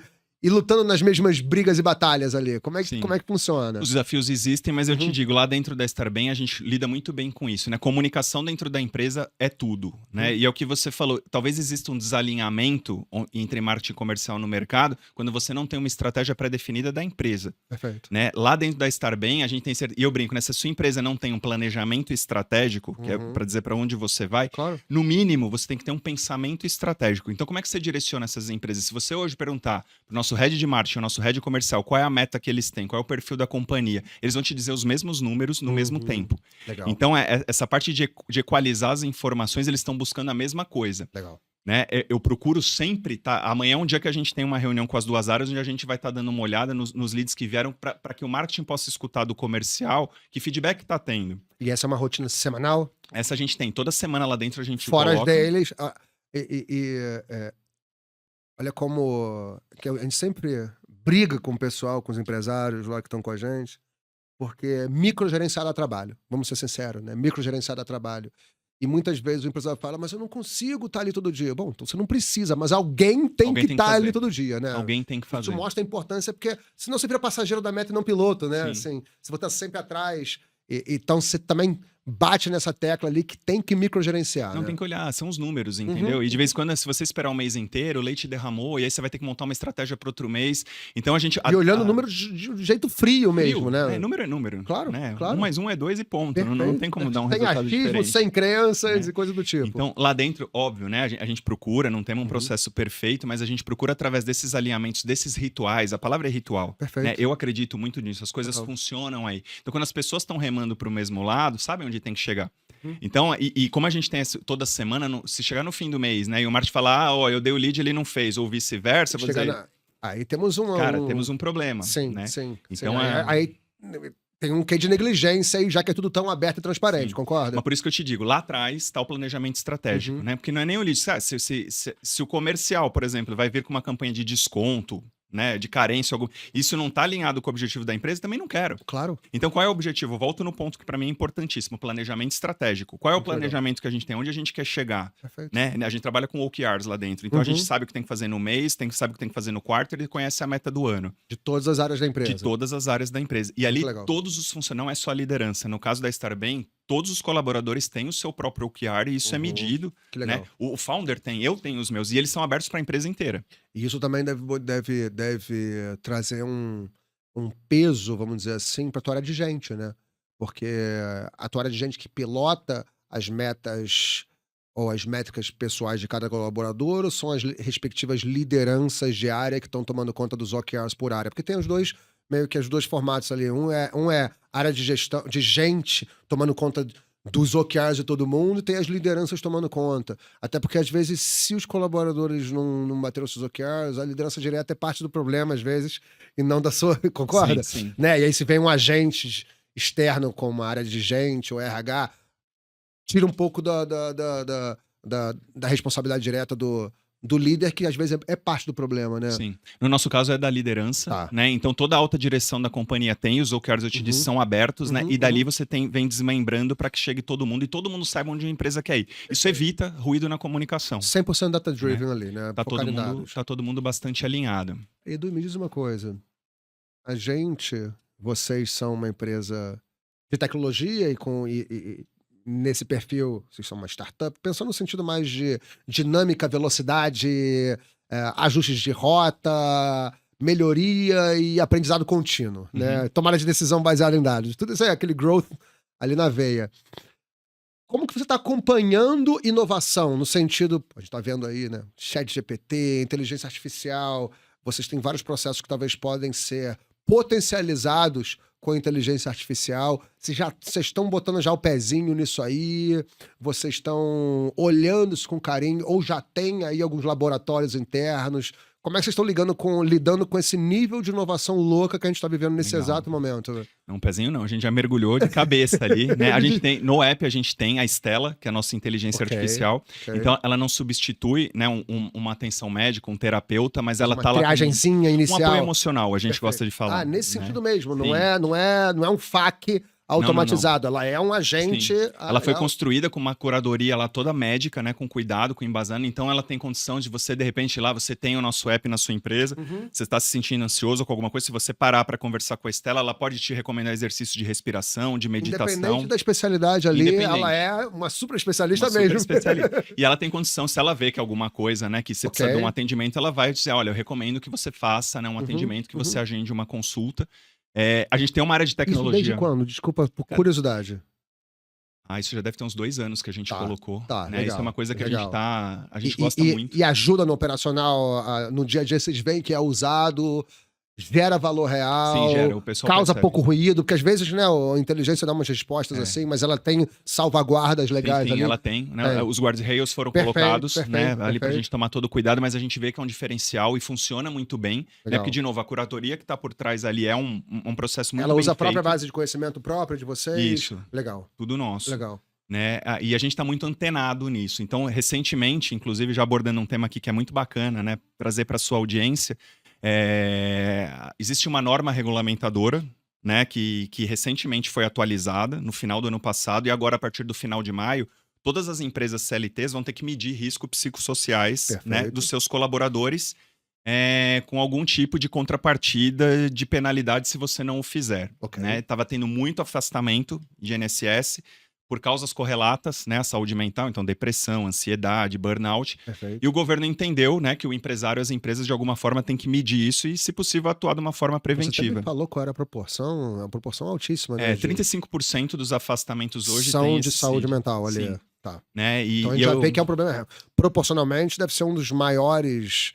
lutando nas mesmas brigas e batalhas ali. Como é que funciona? Os desafios existem, mas eu te Uhum. digo, lá dentro da Estar Bem, a gente lida muito bem com isso, né? Comunicação dentro da empresa é tudo, né? E é o que você falou, talvez exista um desalinhamento entre marketing comercial no mercado quando você não tem uma estratégia pré-definida da empresa, Perfeito. né? Lá dentro da Estar Bem, a gente tem certeza, e eu brinco, né? Se a sua empresa não tem um planejamento estratégico, que é para dizer para onde você vai, Claro. no mínimo, você tem que ter um pensamento estratégico. Então, como é que você direciona essas empresas? Se você hoje perguntar para o nosso head de marketing, o nosso head comercial, qual é a meta que eles têm, qual é o perfil da companhia, eles vão te dizer os mesmos números no mesmo tempo. Legal. Então, essa parte de equalizar as informações, eles estão buscando a mesma coisa. Legal. Né? Eu procuro sempre, amanhã é um dia que a gente tem uma reunião com as duas áreas, onde a gente vai estar dando uma olhada nos leads que vieram para que o marketing possa escutar do comercial que feedback está tendo. E essa é uma rotina semanal? Essa a gente tem. Toda semana lá dentro a gente Fora coloca. as deles. Olha como que a gente sempre briga com o pessoal, com os empresários lá que estão com a gente, porque é microgerenciar dá trabalho. Vamos ser sinceros, né? Microgerenciar dá trabalho. E muitas vezes o empresário fala, mas eu não consigo estar ali todo dia. Bom, então você não precisa, mas alguém tem que estar ali todo dia, né? Alguém tem que fazer. Isso mostra a importância, porque senão você vira passageiro da meta e não piloto, né? Sim. Assim, se você está sempre atrás. Então você também bate nessa tecla ali que tem que microgerenciar. Não, né? Tem que olhar, são os números, entendeu? E de vez em quando, se você esperar um mês inteiro, o leite derramou, e aí você vai ter que montar uma estratégia para outro mês. Então a gente. E olhando o número de jeito frio mesmo, né? Número é número. Claro, né? claro. 1 mais 1 é 2 e ponto. Não Perfeito. tem como dar um Tem resultado achismo, diferente. sem crenças e coisas do tipo. Então, lá dentro, óbvio, né? A gente procura, não temos um processo perfeito, mas a gente procura através desses alinhamentos, desses rituais. A palavra é ritual. Perfeito. Né? Eu acredito muito nisso. As coisas funcionam aí. Então, quando as pessoas estão remando para o mesmo lado, sabem onde tem que chegar. Então, e como a gente tem toda semana, se chegar no fim do mês, né? E o marketing falar, eu dei o lead, ele não fez, ou vice-versa, vou dizer... Aí temos temos um problema. Sim, né? sim. Então, sim. Aí tem um quê de negligência aí, já que é tudo tão aberto e transparente, concorda? Mas por isso que eu te digo, lá atrás está o planejamento estratégico, né? Porque não é nem o lead. Se o comercial, por exemplo, vai vir com uma campanha de desconto, né, de carência, isso não está alinhado com o objetivo da empresa, também não quero. Claro. Então, qual é o objetivo? Eu volto no ponto que para mim é importantíssimo, planejamento estratégico. Qual é o Muito legal. planejamento que a gente tem? Onde a gente quer chegar? Perfeito. Né? A gente trabalha com OKRs lá dentro. Então, a gente Uhum. sabe o que tem que fazer no mês, sabe o que tem que fazer no quarto e conhece a meta do ano. De todas as áreas da De empresa. todas as áreas da empresa. E ali, Muito legal. todos os funcionários, não é só a liderança. No caso da Estar Bem, todos os colaboradores têm o seu próprio OKR e isso é Uhum. medido. Que legal. Né? O founder tem, eu tenho os meus. E eles são abertos para a empresa inteira. E isso também deve trazer um peso, vamos dizer assim, para a tua área de gente, né? Porque a tua área de gente que pilota as metas ou as métricas pessoais de cada colaborador, ou são as respectivas lideranças de área que estão tomando conta dos OKRs por área? Porque tem os dois, meio que os dois formatos ali. Um é área de gestão, de gente tomando conta dos OKRs de todo mundo, e tem as lideranças tomando conta. Até porque, às vezes, se os colaboradores não bateram seus OKRs, a liderança direta é parte do problema, às vezes, e não da sua. Concorda? Sim. Né? E aí, se vem um agente externo, como a área de gente ou RH, tira um pouco da responsabilidade direta do líder, que às vezes é parte do problema, né? Sim. No nosso caso é da liderança, Tá. né? Então toda a alta direção da companhia tem os OKRs, eu te disse, são abertos, né? E dali você vem desmembrando para que chegue todo mundo e todo mundo saiba onde a empresa quer ir. Isso evita ruído na comunicação. 100% data-driven ali, né? Tá Focado em dados. tá todo mundo bastante alinhado. Edu, me diz uma coisa. Vocês são uma empresa de tecnologia e nesse perfil, vocês são uma startup, pensando no sentido mais de dinâmica, velocidade, ajustes de rota, melhoria e aprendizado contínuo, né? Tomada de decisão baseada em dados. Tudo isso aí, aquele growth ali na veia. Como que você está acompanhando inovação no sentido, a gente está vendo aí, né? ChatGPT, inteligência artificial, vocês têm vários processos que talvez podem ser potencializados com a inteligência artificial. Vocês estão botando já o pezinho nisso aí? Vocês estão olhando isso com carinho? Ou já tem aí alguns laboratórios internos? Como é que vocês estão lidando com esse nível de inovação louca que a gente está vivendo nesse exato momento? Não, pezinho não, a gente já mergulhou de cabeça ali, né? A gente tem, no app a gente tem a Stella, que é a nossa inteligência artificial. Então ela não substitui, né, uma atenção médica, um terapeuta, mas ela tá lá com inicial. um apoio emocional, a gente gosta de falar. Nesse sentido mesmo, não é um FAQ automatizado, ela é um agente. Ela foi construída com uma curadoria lá toda médica, né, com cuidado, com embasando, então ela tem condição de você, de repente, lá você tem o nosso app na sua empresa, você está se sentindo ansioso com alguma coisa, se você parar para conversar com a Stella, ela pode te recomendar exercícios de respiração, de meditação. Independente da especialidade ali, ela é uma super especialista mesmo. E ela tem condição, se ela vê que alguma coisa, né, que você precisa de um atendimento, ela vai dizer, olha, eu recomendo que você faça, né, um atendimento, que você agende uma consulta. A gente tem uma área de tecnologia. Isso desde quando? Desculpa, por curiosidade. Isso já deve ter uns 2 anos que a gente colocou. Né? Legal, isso é uma coisa que legal. a gente gosta muito. E ajuda no operacional, no dia a dia vocês veem que é usado, gera valor real, sim, gera, o pessoal causa percebe. pouco ruído, porque às vezes, né, a inteligência dá umas respostas assim, mas ela tem salvaguardas legais ali. Ela tem, né? Os guardrails foram colocados, né, ali pra gente tomar todo o cuidado, mas a gente vê que é um diferencial e funciona muito bem, né? Porque, de novo, a curadoria que tá por trás ali é um processo muito ela bem usa a própria feito. base de conhecimento próprio de vocês. Isso. Legal. Tudo nosso. Legal. Né? E a gente está muito antenado nisso. Então, recentemente, inclusive, já abordando um tema aqui que é muito bacana, né, trazer para sua audiência, existe uma norma regulamentadora, né, que recentemente foi atualizada no final do ano passado, e agora, a partir do final de maio, todas as empresas CLTs vão ter que medir riscos psicossociais, né, dos seus colaboradores, com algum tipo de contrapartida de penalidade se você não o fizer. Né? Tava tendo muito afastamento de INSS por causas correlatas, né, à saúde mental, então depressão, ansiedade, burnout. E o governo entendeu, né, que o empresário e as empresas de alguma forma têm que medir isso e, se possível, atuar de uma forma preventiva. Você também falou qual era a proporção? Uma proporção altíssima, né? 35% dos afastamentos hoje são de saúde mental ali. Sim. Tá. Né? Então a gente já vê que é um problema. Proporcionalmente deve ser um dos maiores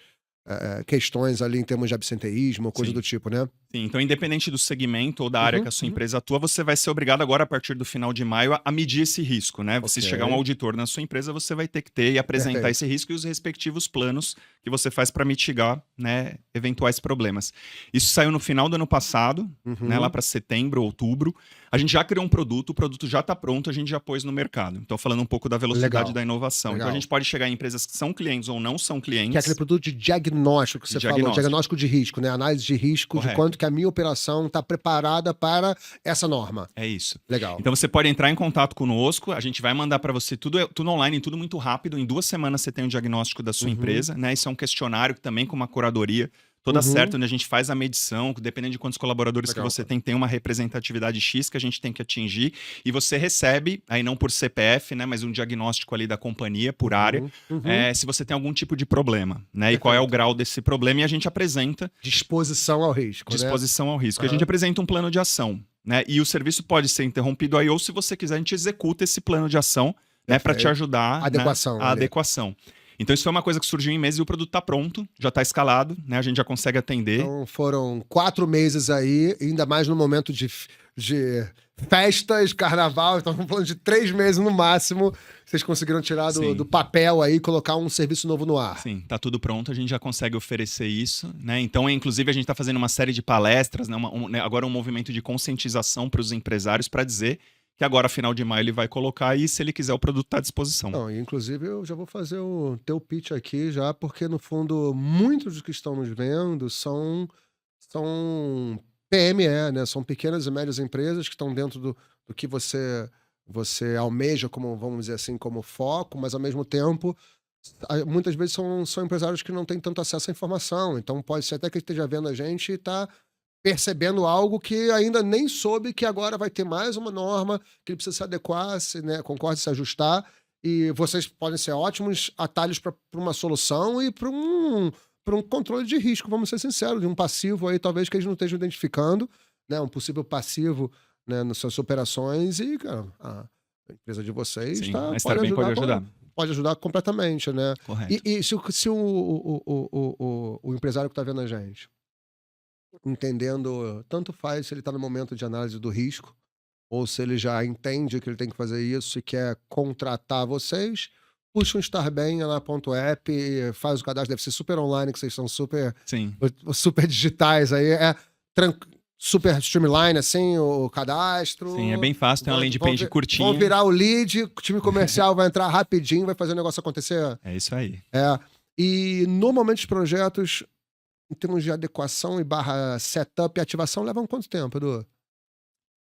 questões ali em termos de absenteísmo, coisa do tipo, né? Sim, então independente do segmento ou da área que a sua empresa atua, você vai ser obrigado agora, a partir do final de maio, a medir esse risco, né? Se chegar um Ok, auditor na sua empresa, você vai ter que ter e apresentar perfeito. esse risco e os respectivos planos que você faz para mitigar, né, eventuais problemas. Isso saiu no final do ano passado, né, lá para setembro, outubro. A gente já criou um produto, o produto já está pronto, a gente já pôs no mercado. Então, falando um pouco da velocidade Legal, da inovação. Então, a legal. gente pode chegar em empresas que são clientes ou não são Que é aquele clientes, produto de diagnóstico que de você falou, diagnóstico. diagnóstico de risco, né? Análise de risco de Correto. quanto que a minha operação está preparada para essa norma. É isso. Legal. Então você pode entrar em contato conosco, a gente vai mandar para você tudo online, tudo muito rápido. Em 2 semanas você tem o diagnóstico da sua empresa, né? Isso é um questionário que também com uma curadoria toda certa, onde a gente faz a medição, dependendo de quantos colaboradores Legal, que você cara. tem uma representatividade X que a gente tem que atingir, e você recebe, aí não por CPF, né, mas um diagnóstico ali da companhia por área, se você tem algum tipo de problema, né? E qual é o Perfeito. grau desse problema, e a gente apresenta Disposição ao risco, né? disposição ao risco. E a gente apresenta um plano de ação, né? E o serviço pode ser interrompido aí, ou se você quiser, a gente executa esse plano de ação, né, para te Perfeito. ajudar, Adequação né, a ali. adequação. Então, isso foi uma coisa que surgiu em meses e o produto está pronto, já está escalado, né? A gente já consegue atender. Então foram 4 meses aí, ainda mais no momento de festas, carnaval, então estamos falando de 3 meses no máximo. Vocês conseguiram tirar Sim. do papel aí e colocar um serviço novo no ar. Sim, tá tudo pronto, a gente já consegue oferecer isso, né? Então, inclusive, a gente está fazendo uma série de palestras, né? Agora um movimento de conscientização para os empresários para dizer que agora, final de maio, ele vai colocar e, se ele quiser, o produto está à disposição. Não, inclusive eu já vou fazer o teu pitch aqui já, porque no fundo muitos dos que estão nos vendo são PME, né? São pequenas e médias empresas que estão dentro do que você almeja como, vamos dizer assim, como foco, mas ao mesmo tempo muitas vezes são empresários que não têm tanto acesso à informação. Então pode ser até que ele esteja vendo a gente e está percebendo algo que ainda nem soube que agora vai ter mais uma norma que ele precisa se adequar, né, concorde, se ajustar, e vocês podem ser ótimos atalhos para uma solução e para um controle de risco, vamos ser sinceros, de um passivo aí talvez que eles não estejam identificando, né, um possível passivo, né, nas suas operações, e cara, a empresa de vocês Sim, tá, a Starbem pode ajudar. pode ajudar completamente, né? Correto. E se o empresário que está vendo a gente entendendo, tanto faz se ele está no momento de análise do risco, ou se ele já entende que ele tem que fazer isso e quer contratar vocês, puxa um Starbem lá.app, faz o cadastro, deve ser super online, que vocês são super, Sim. super digitais aí, super streamline, assim, o cadastro. Sim, é bem fácil, tem uma landing page curtinha. Vão virar o lead, o time comercial vai entrar rapidinho, vai fazer o negócio acontecer. É isso aí. E normalmente os projetos, em termos de adequação e barra setup e ativação, levam quanto tempo, Edu?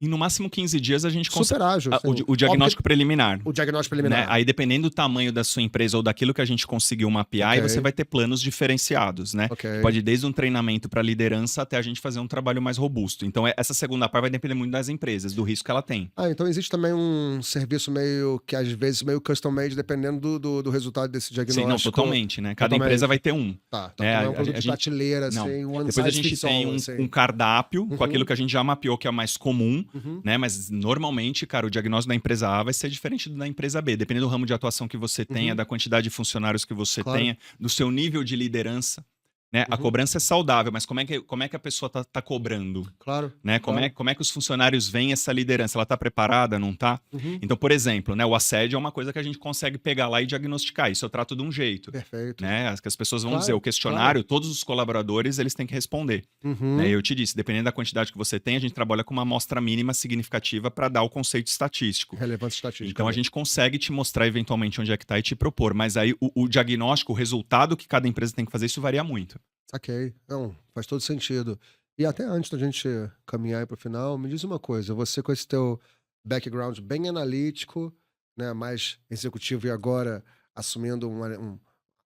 E no máximo 15 dias a gente consegue. Super ágil. Assim. O diagnóstico preliminar. O diagnóstico Né? preliminar. Aí, dependendo do tamanho da sua empresa ou daquilo que a gente conseguiu mapear, aí você vai ter planos diferenciados, né? Ok. Pode ir desde um treinamento para liderança até a gente fazer um trabalho mais robusto. Então, essa segunda parte vai depender muito das empresas, do risco que ela tem. Então existe também um serviço meio que, às vezes, meio custom made, dependendo do resultado desse diagnóstico. Sim, não, totalmente, né? Cada empresa vai ter um. Tá, então né? não é um produto de prateleira, assim, não. one Depois a size gente fits tem all, assim. um cardápio com aquilo que a gente já mapeou, que é o mais comum, né? Mas normalmente, cara, o diagnóstico da empresa A vai ser diferente do da empresa B, dependendo do ramo de atuação que você tenha, da quantidade de funcionários que você tenha, do seu nível de liderança. Né? A cobrança é saudável, mas como é que a pessoa tá cobrando? Claro. Né? Como é que os funcionários veem essa liderança? Ela tá preparada, não tá? Então, por exemplo, né, o assédio é uma coisa que a gente consegue pegar lá e diagnosticar. Isso eu trato de um jeito. Perfeito. Né? As pessoas vão dizer, o questionário, todos os colaboradores, eles têm que responder. Né? Eu te disse, dependendo da quantidade que você tem, a gente trabalha com uma amostra mínima significativa para dar o conceito estatístico. Relevância estatística. Então, a gente consegue te mostrar eventualmente onde é que tá e te propor. Mas aí, o diagnóstico, o resultado que cada empresa tem que fazer, isso varia muito. Saquei. Não, faz todo sentido. E até antes da gente caminhar para o final, me diz uma coisa. Você com esse teu background bem analítico, né, mais executivo e agora assumindo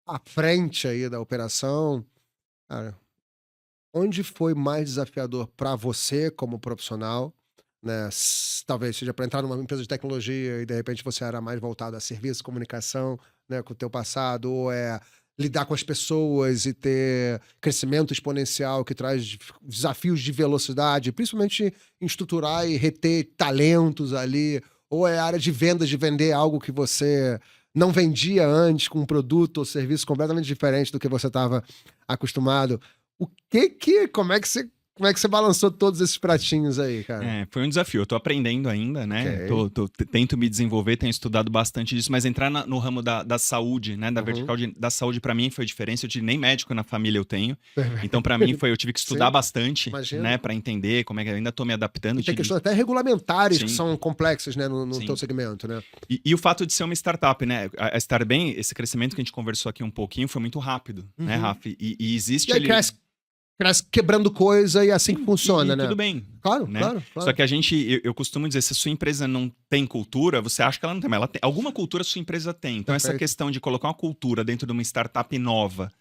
a frente aí da operação, cara, onde foi mais desafiador para você como profissional, né? Talvez seja para entrar numa empresa de tecnologia e de repente você era mais voltado a serviço, comunicação, né, com o teu passado, ou lidar com as pessoas e ter crescimento exponencial que traz desafios de velocidade, principalmente em estruturar e reter talentos ali, ou é a área de vendas, de vender algo que você não vendia antes, com um produto ou serviço completamente diferente do que você estava acostumado. Como é que você Como é que você balançou todos esses pratinhos aí, cara? Foi um desafio. Eu tô aprendendo ainda, né? Tento me desenvolver, tenho estudado bastante disso, mas entrar no ramo da saúde, né? Da vertical da saúde, pra mim foi diferença. Nem médico na família eu tenho. Então, pra mim, eu tive que estudar Sim, bastante, imagino. né? Pra entender como é que eu ainda tô me adaptando. E tem questões até regulamentares que Sim. são complexas, né? No Sim. teu segmento, né? E o fato de ser uma startup, né? A Starbem, esse crescimento que a gente conversou aqui um pouquinho, foi muito rápido, né, Rafa? E existe E aí ali... cresce quebrando coisa e é assim que funciona, né? Tudo bem. Claro, né? claro. Só que a gente, eu costumo dizer, se a sua empresa não tem cultura, você acha que ela não tem, mas ela tem. Alguma cultura a sua empresa tem. Então, essa questão de colocar uma cultura dentro de uma startup nova,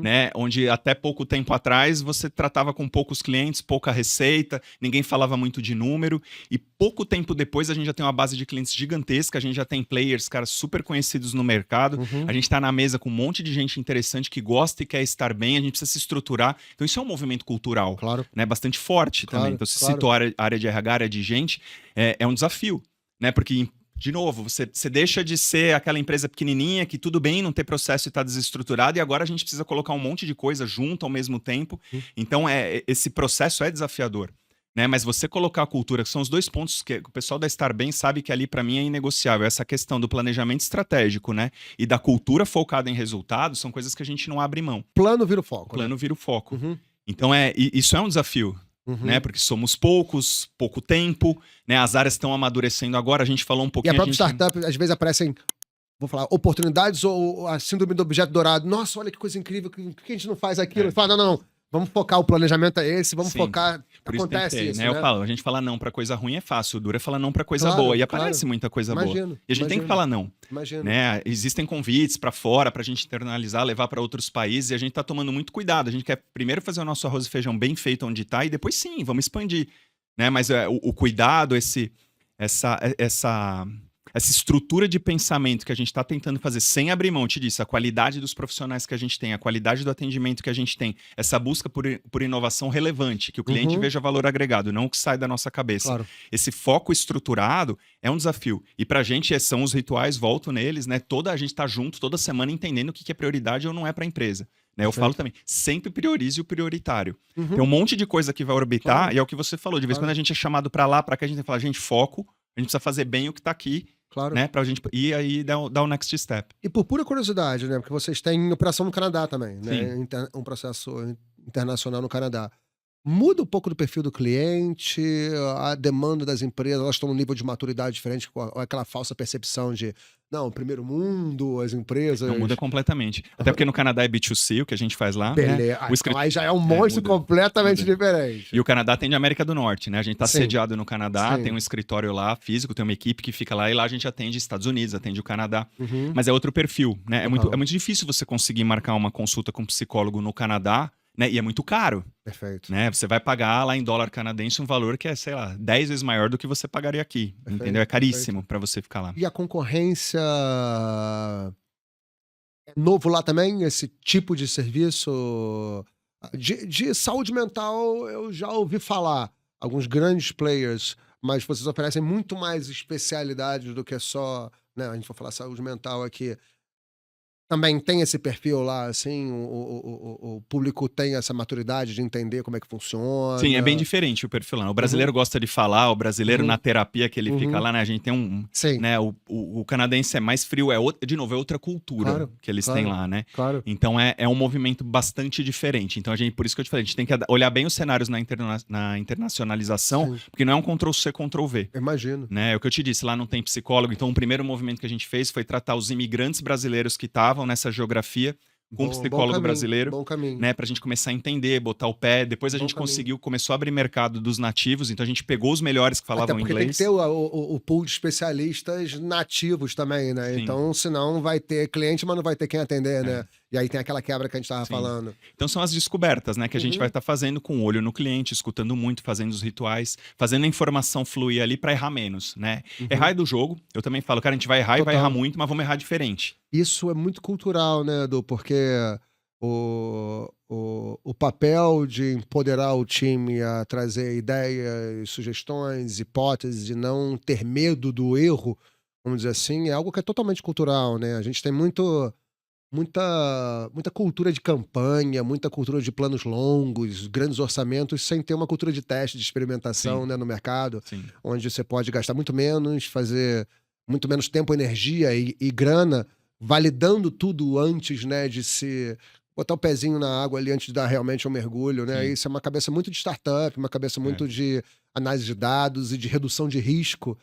né? Onde até pouco tempo atrás você tratava com poucos clientes, pouca receita, ninguém falava muito de número, e pouco tempo depois a gente já tem uma base de clientes gigantesca, a gente já tem players, caras super conhecidos no mercado, a gente tá na mesa com um monte de gente interessante que gosta e quer estar bem, a gente precisa se estruturar. Então isso é um movimento cultural, né? Bastante forte também. Então, se citou a área de RH, área de gente, é um desafio, né? Porque de novo, você deixa de ser aquela empresa pequenininha que tudo bem não ter processo e está desestruturado, e agora a gente precisa colocar um monte de coisa junto ao mesmo tempo. Então, esse processo é desafiador. Né? Mas você colocar a cultura, que são os dois pontos que o pessoal da Starbem sabe que ali para mim é inegociável. Essa questão do planejamento estratégico, né? E da cultura focada em resultados são coisas que a gente não abre mão. Plano vira o foco. Plano vira o foco. Então, isso é um desafio. Né? Porque somos pouco tempo, né? As áreas estão amadurecendo agora, a gente falou um pouquinho... E a própria startup, às vezes aparecem, vou falar, oportunidades ou a síndrome do objeto dourado. Nossa, olha que coisa incrível, por que a gente não faz aquilo? Fala, não, vamos focar, o planejamento é esse, vamos focar... Por isso acontece tem que ter, isso, né? né? Eu falo, a gente fala não pra coisa ruim é fácil, o duro é falar não pra coisa boa, e aparece muita coisa boa. E a gente tem que falar não. Né? Existem convites pra fora, pra gente internalizar, levar pra outros países, e a gente tá tomando muito cuidado. A gente quer primeiro fazer o nosso arroz e feijão bem feito onde tá, e depois sim, vamos expandir. Né? Mas o cuidado, essa estrutura de pensamento que a gente está tentando fazer sem abrir mão, te disse, a qualidade dos profissionais que a gente tem, a qualidade do atendimento que a gente tem, essa busca por inovação relevante, que o cliente veja valor agregado, não o que sai da nossa cabeça. Esse foco estruturado é um desafio. E pra gente são os rituais, volto neles, né? A gente tá junto toda semana entendendo o que é prioridade ou não é para a empresa. Né? Eu falo também, sempre priorize o prioritário. Tem um monte de coisa que vai orbitar, e é o que você falou, de vez em quando a gente é chamado para lá, para cá, a gente tem que falar, gente, foco, a gente precisa fazer bem o que tá aqui, né? Pra gente ir aí dar o next step. E por pura curiosidade, né? Porque vocês têm operação no Canadá também, né? Um processo internacional no Canadá. Muda um pouco do perfil do cliente, a demanda das empresas, elas estão num nível de maturidade diferente, com aquela falsa percepção de, não, primeiro mundo, as empresas... Não, muda completamente. Até porque no Canadá é B2C, o que a gente faz lá. Beleza. Né? Então aí já é um monstro completamente diferente. E o Canadá tem de América do Norte, né? A gente tá sediado no Canadá, tem um escritório lá físico, tem uma equipe que fica lá, e lá a gente atende Estados Unidos, atende o Canadá. Mas é outro perfil, né? É muito difícil você conseguir marcar uma consulta com um psicólogo no Canadá, né? E é muito caro. Perfeito. Né? Você vai pagar lá em dólar canadense um valor que é, sei lá, 10 vezes maior do que você pagaria aqui. Entendeu? É caríssimo para você ficar lá. E a concorrência... é novo lá também, esse tipo de serviço? De saúde mental eu já ouvi falar. Alguns grandes players, mas vocês oferecem muito mais especialidades do que só... né? A gente vai falar saúde mental aqui. Também tem esse perfil lá, assim, o público tem essa maturidade de entender como é que funciona. Sim, é bem diferente o perfil lá. O brasileiro gosta de falar, o brasileiro na terapia que ele fica lá, né? A gente tem um... Sim. Né? O canadense é mais frio, de novo, é outra cultura que eles têm lá, né? Claro. Então é um movimento bastante diferente. Então por isso que eu te falei, a gente tem que olhar bem os cenários na internacionalização, porque não é um Ctrl-C, Ctrl-V. Imagino. Né? É o que eu te disse, lá não tem psicólogo, então o primeiro movimento que a gente fez foi tratar os imigrantes brasileiros que estavam nessa geografia com um psicólogo brasileiro, né, pra gente começar a entender, botar o pé. Depois a gente começou a abrir mercado dos nativos, então a gente pegou os melhores que falavam inglês. Tem que ter o pool de especialistas nativos também, né? Sim. Então, senão vai ter cliente, mas não vai ter quem atender, né? E aí tem aquela quebra que a gente estava falando. Então são as descobertas, né, que a gente vai estar fazendo com o olho no cliente, escutando muito, fazendo os rituais, fazendo a informação fluir ali para errar menos, né? Errar é do jogo. Eu também falo, cara, a gente vai errar e vai errar muito, mas vamos errar diferente. Isso é muito cultural, né, Edu? Porque o papel de empoderar o time a trazer ideias, sugestões, hipóteses e não ter medo do erro, vamos dizer assim, é algo que é totalmente cultural, né? A gente tem muito... muita cultura de campanha, muita cultura de planos longos, grandes orçamentos, sem ter uma cultura de teste, de experimentação, Sim, né, no mercado, sim, onde você pode gastar muito menos, fazer muito menos tempo, energia e grana, validando tudo antes, né, de se botar o pezinho na água ali antes de dar realmente um mergulho, né? sim. Isso é uma cabeça muito de startup, uma cabeça É. muito de análise de dados e de redução de risco,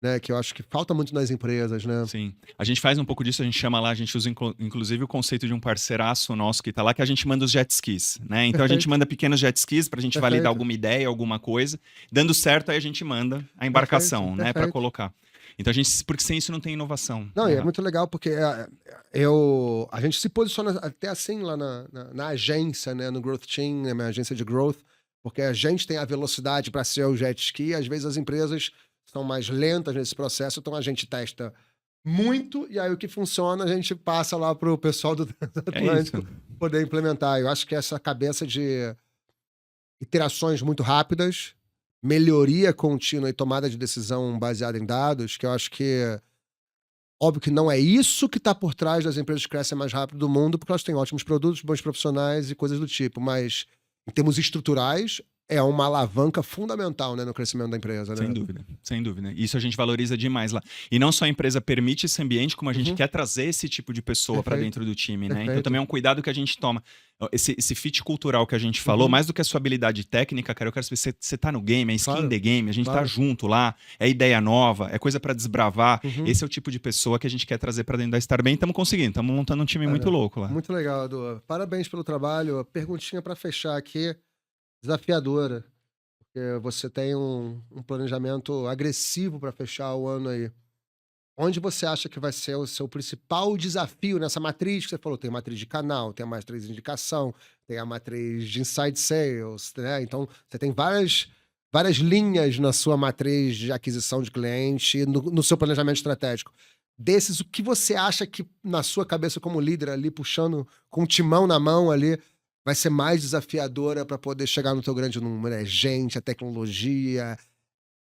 né, que eu acho que falta muito nas empresas, né? Sim. A gente faz um pouco disso, a gente chama lá, a gente usa inclusive o conceito de um parceiraço nosso que tá lá, que a gente manda os jet skis, né? Então a gente Perfeito, manda pequenos jet skis pra gente validar perfeito, alguma ideia, alguma coisa. Dando certo, aí a gente manda a perfeito, embarcação, né, pra perfeito. colocar. Então a gente, porque sem isso não tem inovação, Não, e é né? muito legal porque a gente se posiciona até assim lá na agência, né, no Growth Team, na minha agência de growth, porque a gente tem a velocidade para ser o jet ski, às vezes as empresas são mais lentas nesse processo, então a gente testa muito e aí o que funciona a gente passa lá para o pessoal do É isso. Atlântico poder implementar. Eu acho que essa cabeça de iterações muito rápidas, melhoria contínua e tomada de decisão baseada em dados, que eu acho que óbvio que não é isso que está por trás das empresas que crescem mais rápido do mundo, porque elas têm ótimos produtos, bons profissionais e coisas do tipo, mas em termos estruturais, é uma alavanca fundamental, né, no crescimento da empresa, Sem né? dúvida, sem dúvida. Isso a gente valoriza demais lá. E não só a empresa permite esse ambiente, como a gente Uhum, quer trazer esse tipo de pessoa para perfeito, dentro do time, né? Então perfeito. também é um cuidado que a gente toma. Esse fit cultural que a gente falou, Uhum, mais do que a sua habilidade técnica, cara, eu quero saber se você tá no game, é skin in claro, the game, a gente tá claro. junto lá, é ideia nova, é coisa para desbravar. Uhum. Esse é o tipo de pessoa que a gente quer trazer para dentro da Star Bem e estamos conseguindo, estamos montando um time muito Cara, louco lá. muito legal, Edu. Parabéns pelo trabalho. Perguntinha para fechar aqui, desafiadora, porque você tem um planejamento agressivo para fechar o ano aí. Onde você acha que vai ser o seu principal desafio nessa matriz que você falou? Tem a matriz de canal, tem a matriz de indicação, tem a matriz de inside sales, né? Então, você tem várias linhas na sua matriz de aquisição de cliente, no seu planejamento estratégico. Desses, o que você acha que, na sua cabeça como líder ali, puxando com o timão na mão ali, vai ser mais desafiadora para poder chegar no teu grande número? É gente, é tecnologia,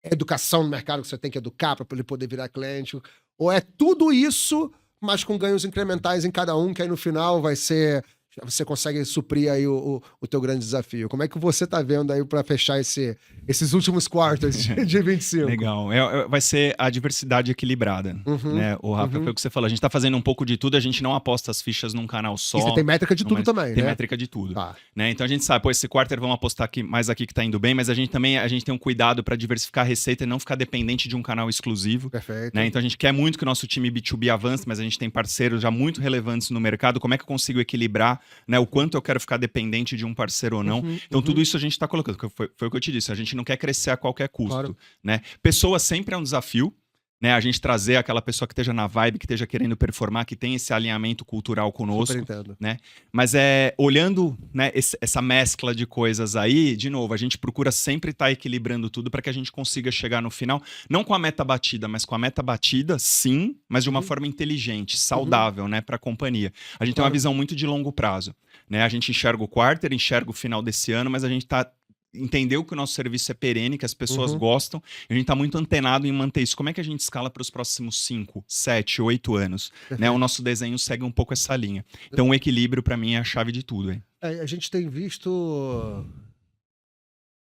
educação no mercado que você tem que educar para ele poder virar cliente, ou é tudo isso, mas com ganhos incrementais em cada um, que aí no final vai ser você consegue suprir aí o teu grande desafio. Como é que você tá vendo aí para fechar esses últimos quartos de 25? Legal. Vai ser a diversidade equilibrada, Uhum, né? O Rafa, foi uhum. o que você falou. A gente tá fazendo um pouco de tudo, a gente não aposta as fichas num canal E você tem só, métrica de tudo mas também, tem né? métrica de tudo, Tá, né? Então a gente sabe, pô, esse quarter vamos apostar aqui, mais aqui que tá indo bem, mas a gente também a gente tem um cuidado para diversificar a receita e não ficar dependente de um canal exclusivo, né? perfeito. Então a gente quer muito que o nosso time B2B avance, mas a gente tem parceiros já muito relevantes no mercado. Como é que eu consigo equilibrar, né? O quanto eu quero ficar dependente de um parceiro ou não? Uhum, Então tudo uhum, isso a gente está colocando, que foi o que eu te disse. A gente não quer crescer a qualquer claro, custo, né? Pessoa sempre é um desafio, né? A gente trazer aquela pessoa que esteja na vibe, que esteja querendo performar, que tem esse alinhamento cultural super conosco, entendo. né? Mas olhando, né, essa mescla de coisas aí, de novo, a gente procura sempre estar equilibrando tudo para que a gente consiga chegar no final, não com a meta batida, mas com a meta batida, sim, mas de uma Uhum, forma inteligente, uhum, saudável, né, para a companhia. A gente tem uma claro. visão muito de longo prazo, né? A gente enxerga o quarter, enxerga o final desse ano, mas a gente está entendeu que o nosso serviço é perene, que as pessoas Uhum, gostam, e a gente está muito antenado em manter isso. Como é que a gente escala para os próximos 5, 7, 8 anos? Né? O perfeito. nosso desenho segue um pouco essa linha. Então o equilíbrio, para mim, é a chave de tudo. Hein? A gente tem visto,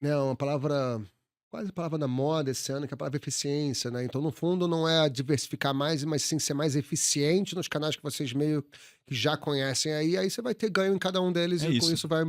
né, uma palavra, quase palavra da moda esse ano, que é a palavra eficiência, né? Então, no fundo, não é diversificar mais, mas sim ser mais eficiente nos canais que vocês meio que já conhecem aí você vai ter ganho em cada um deles É e com isso. isso vai,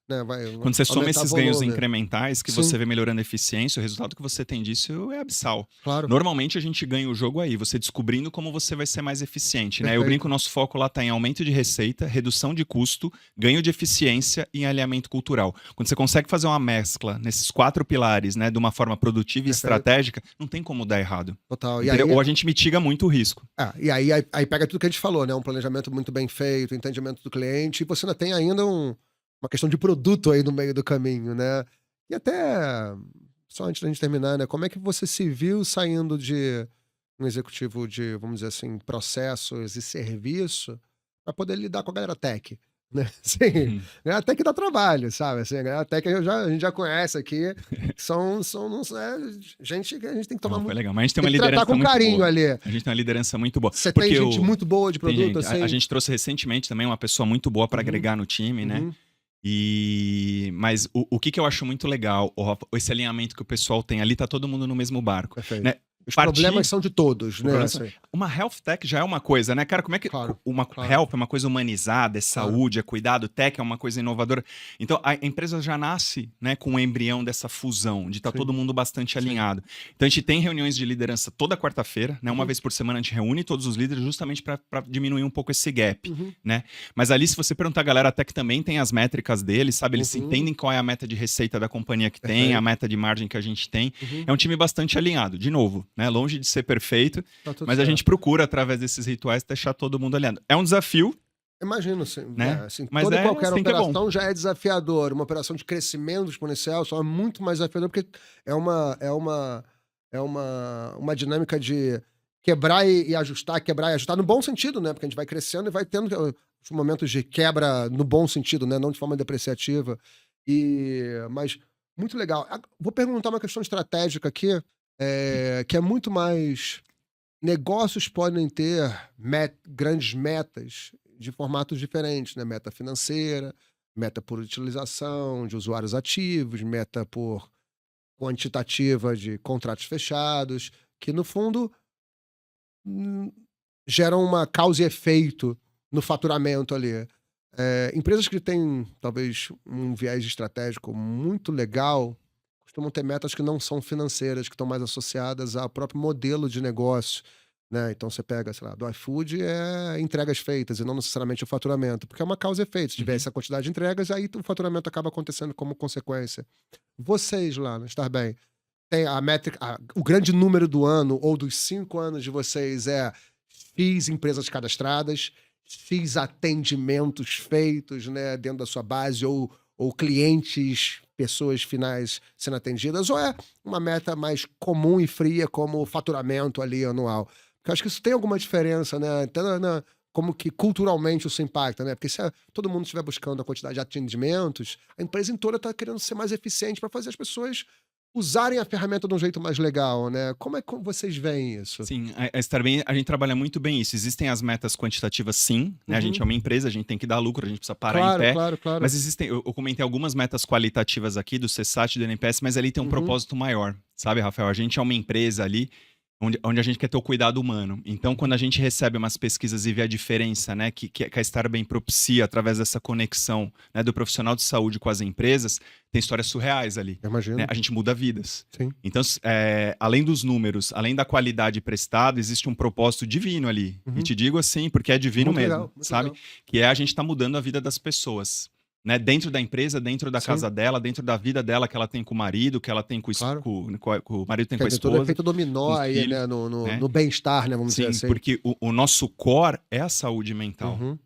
né, vai Quando você soma aumentar esses ganhos volume. incrementais, que Sim, você vê melhorando a eficiência, o resultado que você tem disso é abissal. claro, Normalmente a gente ganha o jogo aí, você descobrindo como você vai ser mais eficiente, né? Eu brinco, o perfeito. nosso foco lá tá em aumento de receita, redução de custo, ganho de eficiência e em alinhamento cultural. Quando você consegue fazer uma mescla nesses 4 pilares, né, de uma forma produtiva e Perfeito, estratégica, não tem como dar errado. total. E Entendeu? aí, Ou a gente mitiga muito o risco. aí pega tudo que a gente falou, né? Um planejamento muito bem feito, entendimento do cliente, e você ainda tem ainda uma questão de produto aí no meio do caminho, né? E até, só antes da gente terminar, né? Como é que você se viu saindo de um executivo de, vamos dizer assim, processos e serviço para poder lidar com a galera tech? né? Sim, Uhum. até que dá trabalho, sabe? Assim, até que a gente já conhece aqui, não é gente que a gente tem que tomar Não, foi muito, legal. Mas a gente tem tem uma que tratar liderança com muito carinho boa. ali. A gente tem uma liderança muito boa. Você tem Porque gente muito boa de tem produto, gente, a assim? gente trouxe recentemente também uma pessoa muito boa para Uhum, agregar no time, né? uhum, Mas o que eu acho muito legal, Rafa, esse alinhamento que o pessoal tem ali, tá todo mundo no mesmo barco, perfeito. né? Os problemas Partir são de todos, o né? problema Assim, uma health tech já é uma coisa, né, cara? Como é que claro, uma claro, health é uma coisa humanizada, é claro. saúde, é cuidado, tech é uma coisa inovadora. Então a empresa já nasce, né, com o embrião dessa fusão, de estar Sim, todo mundo bastante sim. alinhado. Então a gente tem reuniões de liderança toda quarta-feira, né? Uma Uhum, vez por semana a gente reúne todos os líderes justamente para diminuir um pouco esse gap, uhum, né? Mas ali, se você perguntar, a galera até que também tem as métricas deles, sabe? Eles uhum, entendem qual é a meta de receita da companhia que tem, a perfeito. meta de margem que a gente tem. Uhum, É um time bastante alinhado, de novo, né? Longe de ser perfeito, tá tudo mas a gente certo. procura, através desses rituais, deixar todo mundo alinhado. É um desafio, Imagino, assim, né? assim, Mas toda e é qualquer assim que é bom. operação já é desafiador. Uma operação de crescimento exponencial só é muito mais desafiador porque é uma dinâmica de quebrar e ajustar, quebrar e ajustar no bom sentido, né? Porque a gente vai crescendo e vai tendo os momentos de quebra no bom sentido, né? Não de forma depreciativa. Mas muito legal. Vou perguntar uma questão estratégica aqui, que é muito mais. Negócios podem ter grandes metas de formatos diferentes, né? Meta financeira, meta por utilização de usuários ativos, meta por quantitativa de contratos fechados, que no fundo hum, geram uma causa e efeito no faturamento ali. Empresas que têm talvez um viés estratégico muito legal costumam ter metas que não são financeiras, que estão mais associadas ao próprio modelo de negócio, né? Então você pega, sei lá, do iFood é entregas feitas e não necessariamente o faturamento, porque é uma causa e efeito. Se tiver Uhum. essa quantidade de entregas, aí o faturamento acaba acontecendo como consequência. Vocês lá no Estar Bem, tem a métrica, o grande número do ano ou dos 5 anos de vocês é X empresas cadastradas, X atendimentos feitos, né, dentro da sua base ou clientes, pessoas finais sendo atendidas, ou é uma meta mais comum e fria como o faturamento ali anual? Porque eu acho que isso tem alguma diferença, né, até como que culturalmente isso impacta, né? Porque se todo mundo estiver buscando a quantidade de atendimentos, a empresa toda está querendo ser mais eficiente para fazer as pessoas usarem a ferramenta de um jeito mais legal, né? Como é que vocês veem isso? Sim, a Estar Bem, a gente trabalha muito bem isso. Existem as metas quantitativas, sim, né? A gente é Uhum. uma empresa, a gente tem que dar lucro, a gente precisa parar em Claro, pé. claro, claro. Mas existem, eu comentei algumas metas qualitativas aqui do CSAT e do NPS, mas ali tem um Uhum. propósito maior, sabe, Rafael? A gente é uma empresa ali onde a gente quer ter o cuidado humano. Então, quando a gente recebe umas pesquisas e vê a diferença, né, que a Estar Bem propicia através dessa conexão, né, do profissional de saúde com as empresas, tem histórias surreais ali, Eu né? imagino. A gente muda vidas. Sim. Então, além dos números, além da qualidade prestada, existe um propósito divino ali. E Uhum. te digo assim, porque é divino Muito mesmo, legal, muito sabe? legal. Que é a gente tá mudando a vida das pessoas. Né, dentro da empresa, dentro da Sim, casa dela, dentro da vida dela que ela tem com o marido, que ela tem claro. com o marido tem Que com a aí tem todo o esposa, efeito com dominó os aí, filhos, né, no né? no bem-estar, né, vamos dizer Sim, assim. porque o nosso core é a saúde mental, Uhum,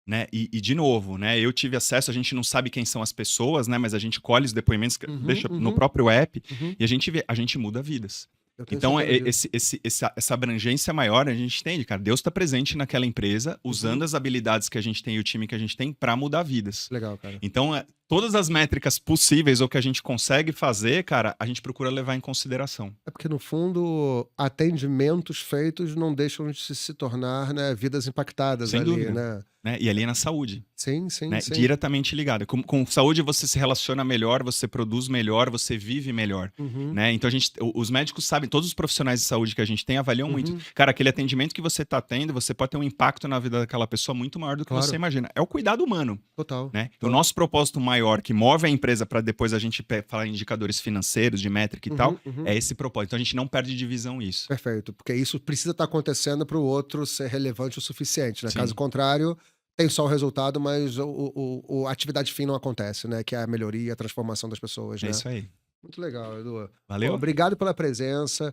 né? E de novo, né? Eu tive acesso, a gente não sabe quem são as pessoas, né? Mas a gente colhe os depoimentos, uhum, deixa no uhum, próprio app uhum. e a gente vê, a gente muda vidas. Eu tenho Então, certeza disso. essa abrangência maior, a gente entende, cara. Deus está presente naquela empresa, usando Uhum. as habilidades que a gente tem e o time que a gente tem para mudar vidas. Legal, cara. Então, todas as métricas possíveis ou que a gente consegue fazer, cara, a gente procura levar em consideração. É porque, no fundo, atendimentos feitos não deixam de se tornar, né, vidas impactadas Sem ali, dúvida. né. Né? E ali é na saúde. Sim, sim, Né, sim. diretamente ligada. Com saúde você se relaciona melhor, você produz melhor, você vive melhor. Uhum, Né? Então os médicos sabem, todos os profissionais de saúde que a gente tem avaliam muito. uhum. Cara, aquele atendimento que você está tendo, você pode ter um impacto na vida daquela pessoa muito maior do que você Claro, imagina. É o cuidado humano. total, Né? O total. nosso propósito maior, que move a empresa para depois a gente falar em indicadores financeiros, de métrica e tal, Uhum, uhum. é esse propósito. Então a gente não perde de visão isso. Perfeito, porque isso precisa estar acontecendo para o outro ser relevante o suficiente, né? Caso Sim, contrário, tem só o resultado, mas a atividade fim não acontece, né? Que é a melhoria, a transformação das pessoas, é né? isso aí. Muito legal, Edu. Pô, Valeu? obrigado pela presença.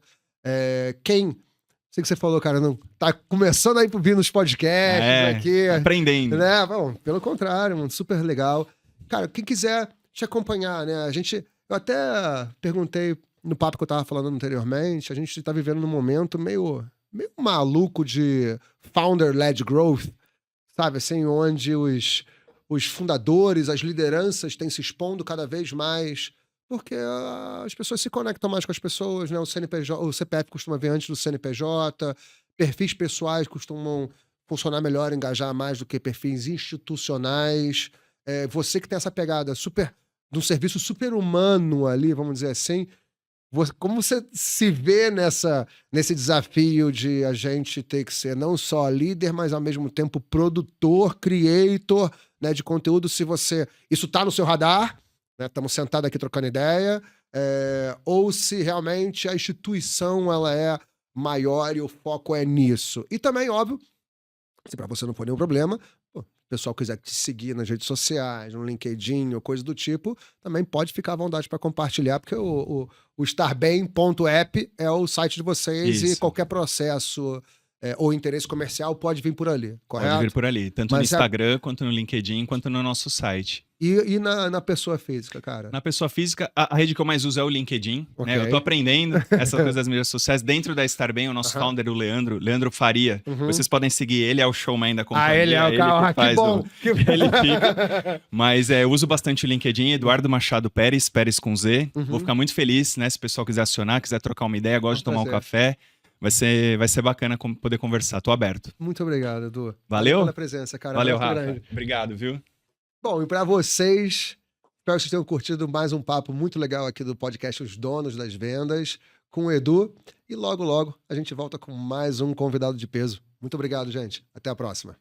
Sei que você falou, cara, não tá começando aí por vir nos podcasts É, aqui, aprendendo. né? Bom, pelo contrário, mano, super legal. Cara, quem quiser te acompanhar, né? Eu até perguntei no papo que eu tava falando anteriormente, a gente tá vivendo num momento meio maluco de founder-led growth, sabe? Assim, onde os fundadores, as lideranças têm se expondo cada vez mais, porque as pessoas se conectam mais com as pessoas, né? O CPF costuma vir antes do CNPJ, perfis pessoais costumam funcionar melhor, engajar mais do que perfis institucionais. Você que tem essa pegada de um serviço super humano ali, vamos dizer assim, como você se vê nesse desafio de a gente ter que ser não só líder, mas ao mesmo tempo produtor, creator, né, de conteúdo, isso tá no seu radar, né, estamos sentados aqui trocando ideia, ou se realmente a instituição ela é maior e o foco é nisso. E também, óbvio, se para você não for nenhum problema, o pessoal quiser te seguir nas redes sociais, no LinkedIn ou coisa do tipo, também pode ficar à vontade para compartilhar, porque o estarbem.app é o site de vocês e Isso. qualquer processo ou interesse comercial pode vir por ali, correto? Pode vir por ali, tanto no Mas Instagram, quanto no LinkedIn, quanto no nosso site. E na pessoa física, cara? Na pessoa física, a rede que eu mais uso é o LinkedIn, Ok. né? Eu tô aprendendo essa coisa das mídias sociais. Dentro da Starbem, o nosso founder, o Leandro Faria. Vocês podem seguir ele, é o showman da companhia. Ele é o cara, que bom! Ele fica. Mas eu uso bastante o LinkedIn, Eduardo Machado Pérez com Z. Vou ficar muito feliz, né? Se o pessoal quiser acionar, quiser trocar uma ideia, gosta de tomar um café. Vai ser bacana poder conversar. Tô aberto. Muito obrigado, Edu. Valeu pela presença, cara. Valeu, Muito Rafa. grande. Obrigado, viu? Bom, e para vocês, espero que vocês tenham curtido mais um papo muito legal aqui do podcast Os Donos das Vendas, com o Edu. E logo, logo, a gente volta com mais um convidado de peso. Muito obrigado, gente. Até a próxima.